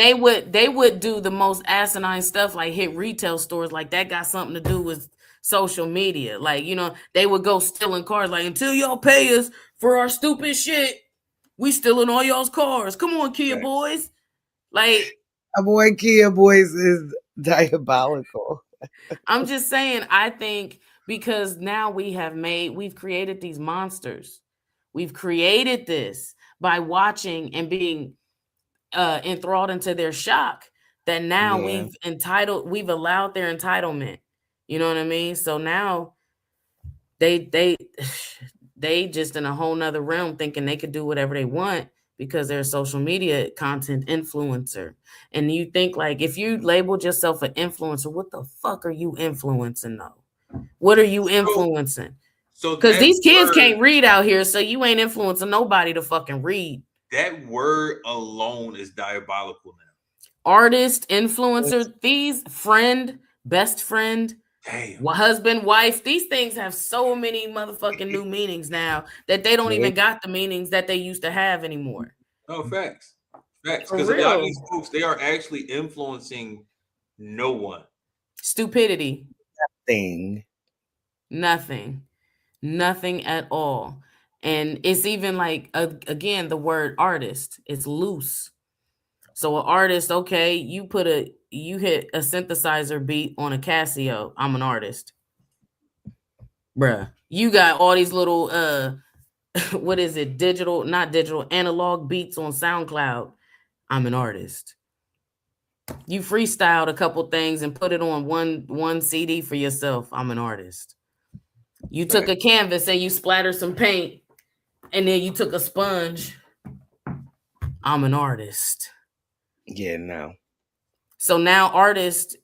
they would do the most asinine stuff, like hit retail stores, like that got something to do with social media. Like, you know, they would go stealing cars, like, until y'all pay us for our stupid shit, we stealing all y'all's cars. Come on, Kia boys. Like, a boy Kia boys is diabolical. I'm just saying, I think because now we've created these monsters. We've created this by watching and being enthralled into their shock, that now we've allowed their entitlement. You know what I mean? So now they just in a whole nother realm thinking they could do whatever they want because they're a social media content influencer. And you think, like, if you labeled yourself an influencer, what the fuck are you influencing though? What are you influencing? So because these kids can't read out here, so you ain't influencing nobody to fucking read. That word alone is diabolical now. Artist, influencer, these friend, best friend, husband, wife, these things have so many motherfucking new meanings now that they don't even got the meanings that they used to have anymore. No, facts. Because a lot of these folks, they are actually influencing no one. Stupidity. Thing. Nothing at all. And it's even like, again, the word artist, it's loose. So an artist, okay, you hit a synthesizer beat on a Casio, I'm an artist. Bruh, you got all these little what is it, not digital, analog beats on SoundCloud, I'm an artist. You freestyled a couple things and put it on one CD for yourself, I'm an artist. You took a canvas and you splattered some paint, and then you took a sponge, I'm an artist. Yeah, no. So now artists,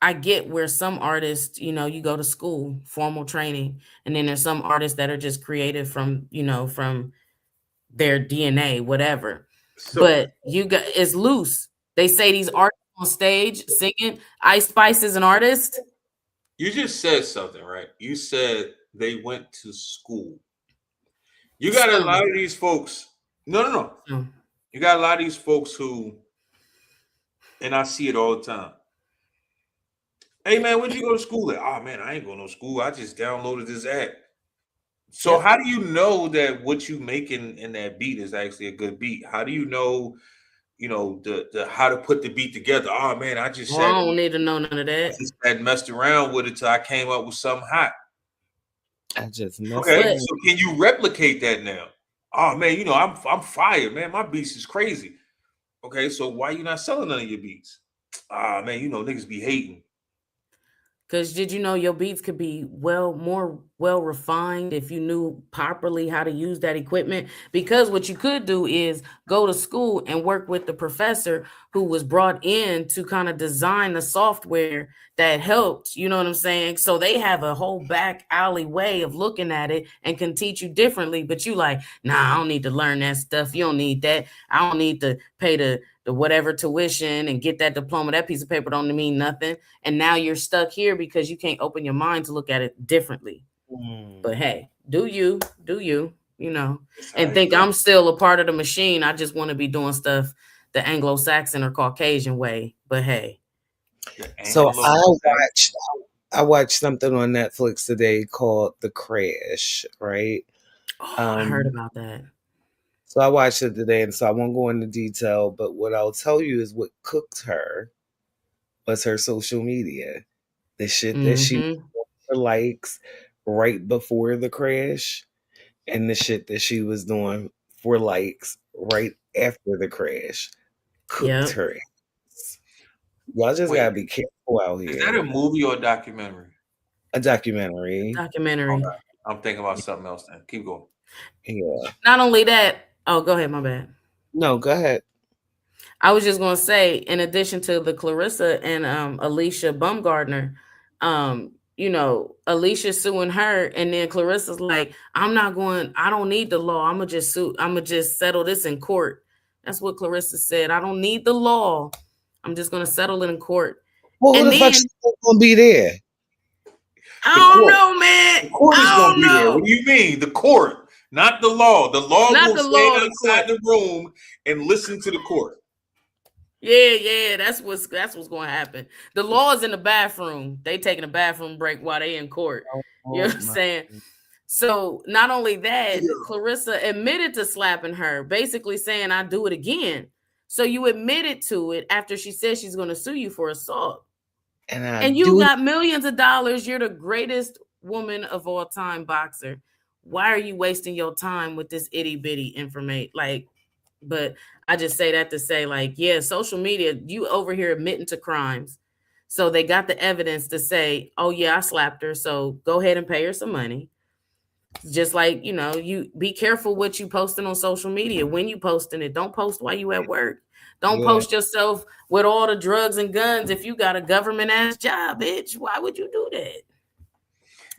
I get where some artists, you go to school, formal training, and then there's some artists that are just creative from their DNA, whatever. But it's loose. They say these artists on stage singing, Ice Spice is an artist. You just said something, right? You said they went to school. You got a lot of these folks. No. You got a lot of these folks who, and I see it all the time. Hey man, where'd you go to school at? Oh man, I ain't going to school. I just downloaded this app. So how do you know that what you making in that beat is actually a good beat? How do you know, the how to put the beat together? Oh man, I don't need to know none of that. I just had messed around with it till I came up with something hot. Okay, so can you replicate that now? Oh man, I'm fired, man. My beats is crazy. Okay, so why you not selling none of your beats? Ah man, niggas be hating. Because did you know your beats could be more well refined if you knew properly how to use that equipment? Because what you could do is go to school and work with the professor who was brought in to kind of design the software that helped, you know what I'm saying? So they have a whole back alley way of looking at it and can teach you differently. But you like, nah, I don't need to learn that stuff. You don't need that. I don't need to pay the whatever tuition and get that diploma. That piece of paper don't mean nothing. And now you're stuck here because you can't open your mind to look at it differently. But hey, do you, and think I'm still a part of the machine. I just want to be doing stuff the Anglo-Saxon or Caucasian way. But hey. So I watched something on Netflix today called The Crash, right? Oh, I heard about that. So I watched it today, and so I won't go into detail, but what I'll tell you is what cooked her was her social media. The shit that she was for likes right before the crash, and the shit that she was doing for likes right after the crash cooked her. Y'all just gotta be careful out here. Is that a movie or a documentary? A documentary. Documentary. I'm thinking about something else then. Keep going. Yeah. Not only that. Oh, go ahead. My bad. No, go ahead. I was just going to say, in addition to the Clarissa and Alicia Baumgartner, Alicia suing her, and then Clarissa's like, I don't need the law. I'm going to just settle this in court. That's what Clarissa said. I don't need the law. I'm just going to settle it in court. Well, who the fuck's going to be there? I don't know, man. The court is going to be there. What do you mean? The court. Not the law. The law will stay outside the room and listen to the court. Yeah, that's what's going to happen. The law is in the bathroom. They taking a bathroom break while they in court. You know what I'm saying? So not only that, Clarissa admitted to slapping her, basically saying, I do it again. So you admitted to it after she said she's going to sue you for assault. And you got millions of dollars. You're the greatest woman of all time boxer. Why are you wasting your time with this itty bitty information? But I just say that to say, social media, you over here admitting to crimes. So they got the evidence to say, oh yeah, I slapped her. So go ahead and pay her some money. Just like, you be careful what you posting on social media. When you posting it, don't post while you at work. Don't post yourself with all the drugs and guns. If you got a government ass job, bitch, why would you do that?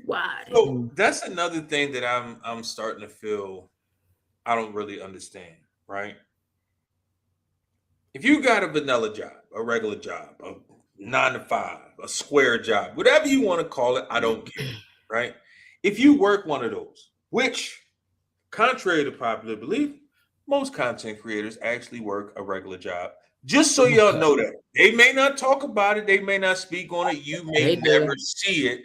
Why? So that's another thing that I'm starting to feel I don't really understand, right? If you got a vanilla job, a regular job, a 9 to 5, a square job, whatever you want to call it, I don't care, right? If you work one of those, which, contrary to popular belief, most content creators actually work a regular job Just so y'all know that. They may not talk about it, they may not speak on it, you may They do. never see it,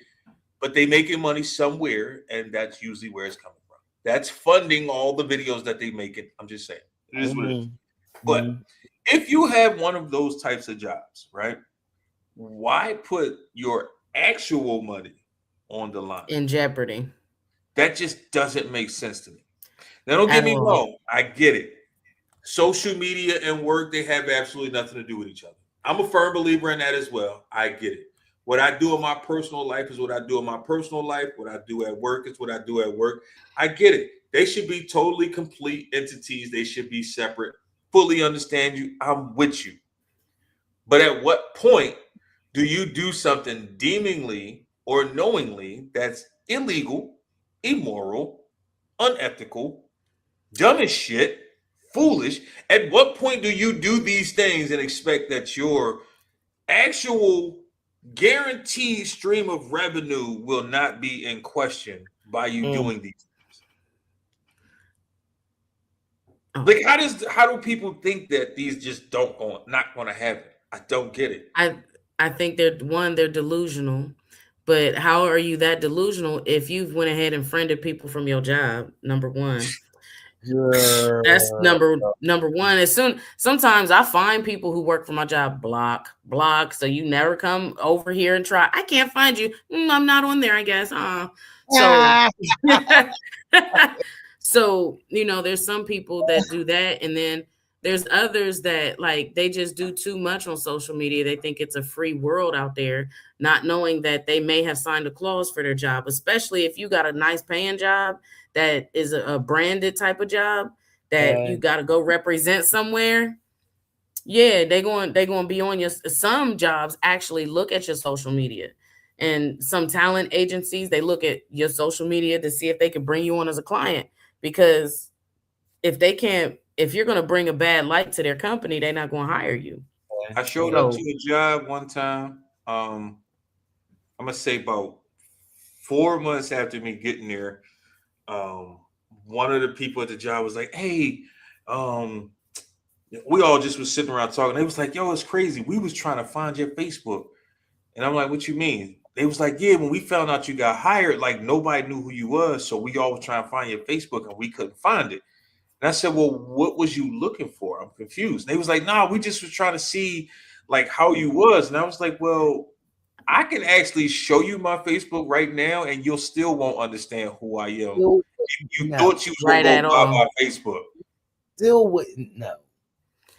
but they making money somewhere, and that's usually where it's coming from. That's funding all the videos that they make it. I'm just saying. It is what it is. But if you have one of those types of jobs, right? Why put your actual money on the line? In jeopardy. That just doesn't make sense to me. Now, don't get me wrong. I get it. Social media and work, they have absolutely nothing to do with each other. I'm a firm believer in that as well. I get it. What I do in my personal life is what I do in my personal life. What I do at work is what I do at work. I get it. They should be totally complete entities. They should be separate. Fully understand you. I'm with you. But at what point do you do something deemingly or knowingly that's illegal, immoral, unethical, dumb as shit, foolish? At what point do you do these things and expect that your actual guaranteed stream of revenue will not be in question by you doing these things? Like, how do people think that these just not going to happen? I don't get it. I think they're delusional. But how are you that delusional if you've went ahead and friended people from your job? Number one. Yeah. That's number one. Sometimes I find people who work for my job, block. So you never come over here and try. I can't find you. I'm not on there, I guess. So, there's some people that do that. And then there's others that they just do too much on social media. They think it's a free world out there, not knowing that they may have signed a clause for their job, especially if you got a nice paying job that is a branded type of job that you got to go represent somewhere. Yeah, they're going to be on your. Some jobs actually look at your social media, and some talent agencies, they look at your social media to see if they can bring you on as a client, because if you're going to bring a bad light to their company, they're not going to hire you. I showed up to a job one time. I'm going to say about 4 months after me getting there. One of the people at the job was like, hey, we all just was sitting around talking. They was like, yo, it's crazy. We was trying to find your Facebook. And I'm like, what you mean? They was like, yeah, when we found out you got hired, nobody knew who you was. So we all was trying to find your Facebook and we couldn't find it. And I said, well, what was you looking for? I'm confused. And they was like, nah, we just was trying to see how you was. And I was like, well, I can actually show you my Facebook right now and you'll still won't understand who I am. You thought you was going to go by my Facebook. Still wouldn't know.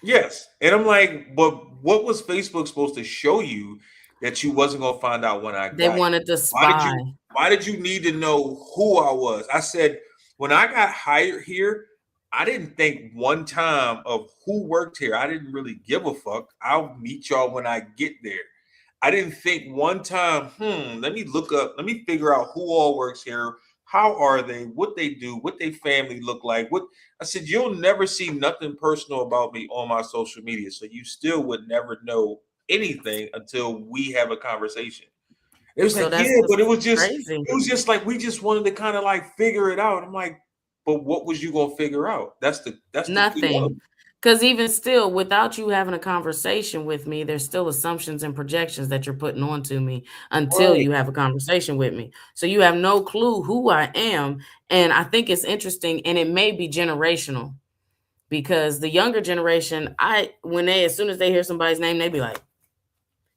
Yes. And I'm like, but what was Facebook supposed to show you that you wasn't going to find out when I got They wanted to spy. Why did you need to know who I was? I said, when I got hired here, I didn't think one time of who worked here. I didn't really give a fuck. I'll meet y'all when I get there. I didn't think one time, let me look up, let me figure out who all works here. How are they? What they do? What their family look like? I said, you'll never see nothing personal about me on my social media. So you still would never know anything until we have a conversation. It was but it was just like, we just wanted to kind of figure it out. I'm like, but what was you gonna figure out? That's nothing. Because even still, without you having a conversation with me, there's still assumptions and projections that you're putting onto me until you have a conversation with me. So you have no clue who I am. And I think it's interesting, and it may be generational, because the younger generation, as soon as they hear somebody's name, they be like,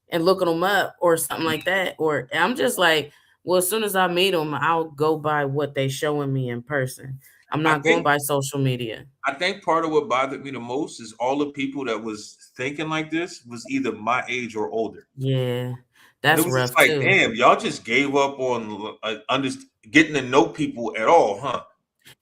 and looking them up or something like that. Or I'm just like, well, as soon as I meet them, I'll go by what they showing me in person. I'm not going by social media. I think part of what bothered me the most is all the people that was thinking like this was either my age or older. Yeah, that's rough just too. Damn, y'all just gave up on getting to know people at all, huh?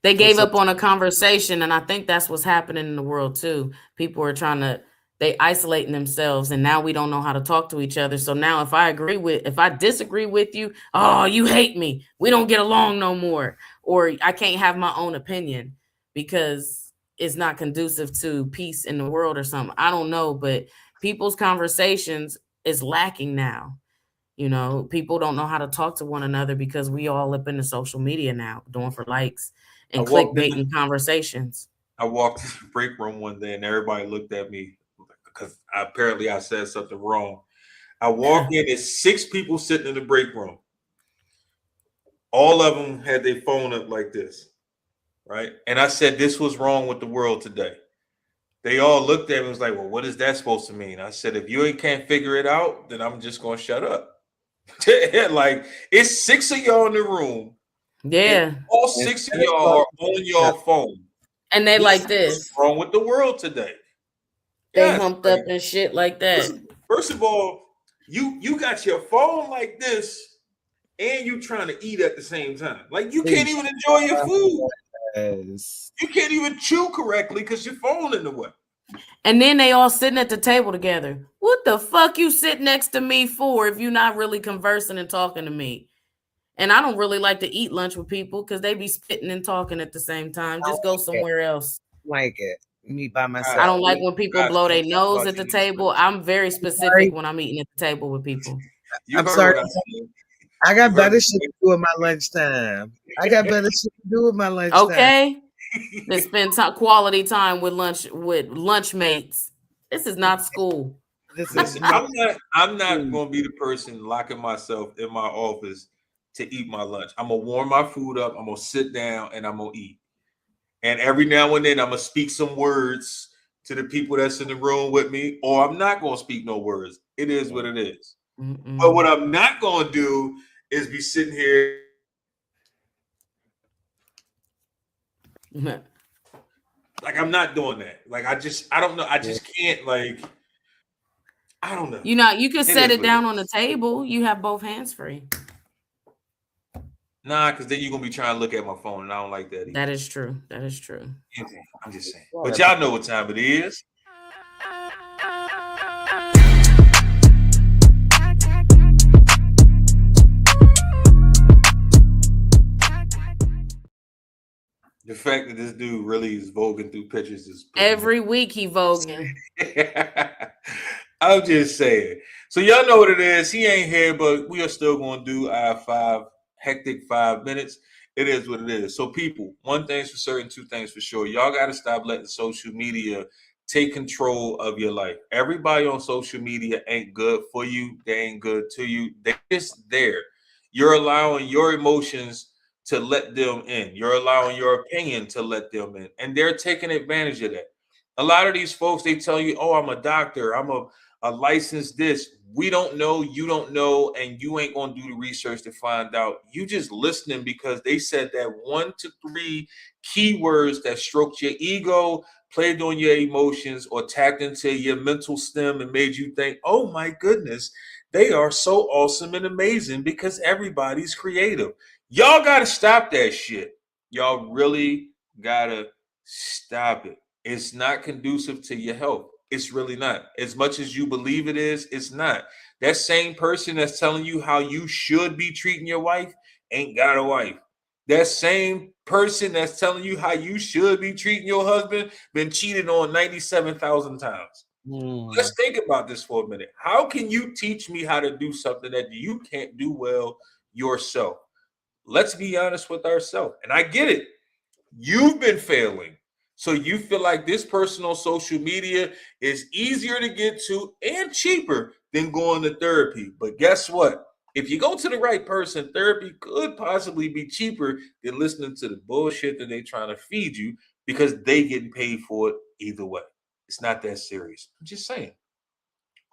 They gave up on a conversation, and I think that's what's happening in the world too. People are they isolating themselves, and now we don't know how to talk to each other. So now if I disagree with you, oh, you hate me. We don't get along no more. Or I can't have my own opinion because it's not conducive to peace in the world or something. I don't know, but people's conversations is lacking now. People don't know how to talk to one another because we all up into social media now, doing for likes and clickbaiting conversations. I walked in the break room one day and everybody looked at me because apparently I said something wrong. I walk in, there's 6 people sitting in the break room. All of them had their phone up like this, right? And I said, this was wrong with the world today. They all looked at me and was like, well, what is that supposed to mean? I said, if you can't figure it out, then I'm just going to shut up. Like, it's 6 of y'all in the room. Yeah. All 6 of y'all are on your phone. And they like this. What's wrong with the world today? They humped up and shit like that. First of all, you got your phone like this, and you trying to eat at the same time. Like, you can't even enjoy your food. You can't even chew correctly because your phone in the way. And then they all sitting at the table together. What the fuck you sit next to me for if you're not really conversing and talking to me? And I don't really like to eat lunch with people because they be spitting and talking at the same time. Just go somewhere else. Like it. Me by myself. I don't like when people blow their nose at the table. I'm very specific when I'm eating at the table with people. I'm sorry. I got better shit to do with my lunchtime. Okay. Let's spend quality time with lunch mates. This is not school. I'm not going to be the person locking myself in my office to eat my lunch. I'm going to warm my food up. I'm going to sit down and I'm going to eat. And every now and then I'm going to speak some words to the people that's in the room with me, or I'm not going to speak no words. It is what it is. But what I'm not going to do is be sitting here. Like, I'm not doing that. Like, I don't know. I just can't, like, I don't know. You can set it down on the table. You have both hands free. Nah, because then you're going to be trying to look at my phone, and I don't like that either. That is true. I'm just saying. But y'all know what time it is. The fact that this dude really is voguing through pictures is every week he voguing. I'm just saying. So y'all know what it is. He ain't here, but we are still going to do our hectic 5 minutes. It is what it is. So people, one thing's for certain, 2 things for sure. Y'all got to stop letting social media take control of your life. Everybody on social media ain't good for you. They ain't good to you. They're just there. You're allowing your emotions to let them in. You're allowing your opinion to let them in. And they're taking advantage of that. A lot of these folks, they tell you, oh, I'm a doctor. I'm a licensed this. We don't know. You don't know. And you ain't going to do the research to find out. You just listening because they said that 1 to 3 keywords that stroked your ego, played on your emotions, or tapped into your mental stem and made you think, oh my goodness, they are so awesome and amazing because everybody's creative. Y'all got to stop that shit. Y'all really got to stop it. It's not conducive to your health. It's really not. As much as you believe it is, it's not. That same person that's telling you how you should be treating your wife ain't got a wife. That same person that's telling you how you should be treating your husband been cheated on 97,000 times. Let's think about this for a minute. How can you teach me how to do something that you can't do well yourself? Let's be honest with ourselves. And I get it. You've been failing. So you feel like this person on social media is easier to get to and cheaper than going to therapy. But guess what? If you go to the right person, therapy could possibly be cheaper than listening to the bullshit that they're trying to feed you because they getting paid for it either way. It's not that serious. I'm just saying.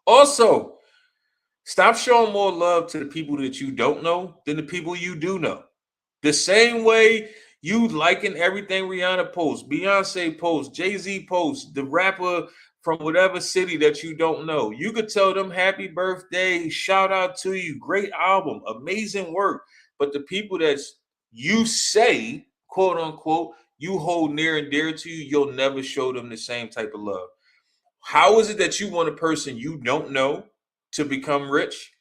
Also, stop showing more love to the people that you don't know than the people you do know. The same way you liking everything Rihanna posts, Beyonce posts, Jay-Z posts, the rapper from whatever city that you don't know. You could tell them happy birthday, shout out to you, great album, amazing work. But the people that you say, quote unquote, you hold near and dear to you, you'll never show them the same type of love. How is it that you want a person you don't know to become rich?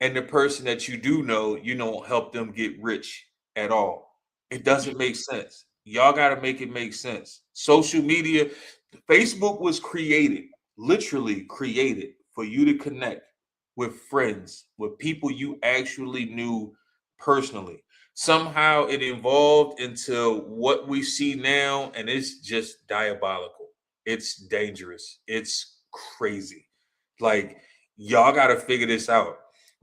And the person that you do know, you don't help them get rich at all. It doesn't make sense. Y'all got to make it make sense. Social media, Facebook was created, literally created for you to connect with friends, with people you actually knew personally. Somehow it evolved into what we see now, and it's just diabolical. It's dangerous. It's crazy. Like, y'all got to figure this out.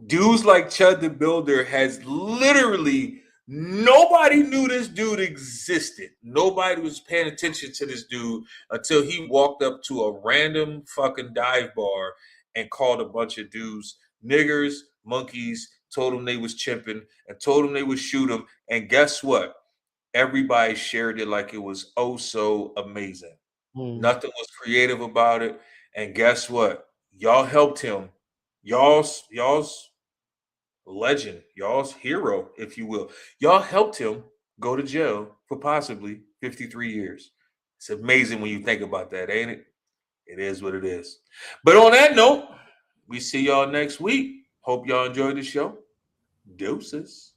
Dudes like Chud the Builder has literally, nobody knew this dude existed. Nobody was paying attention to this dude until he walked up to a random fucking dive bar and called a bunch of dudes niggers, monkeys, told them they was chimping, and told them they would shoot him. And guess what? Everybody shared it like it was oh so amazing. Nothing was creative about it. And guess what? Y'all helped him. Y'all's legend, y'all's hero, if you will. Y'all helped him go to jail for possibly 53 years. It's amazing when you think about that, ain't it? It is what it is. But on that note, we see y'all next week. Hope y'all enjoyed the show. Deuces.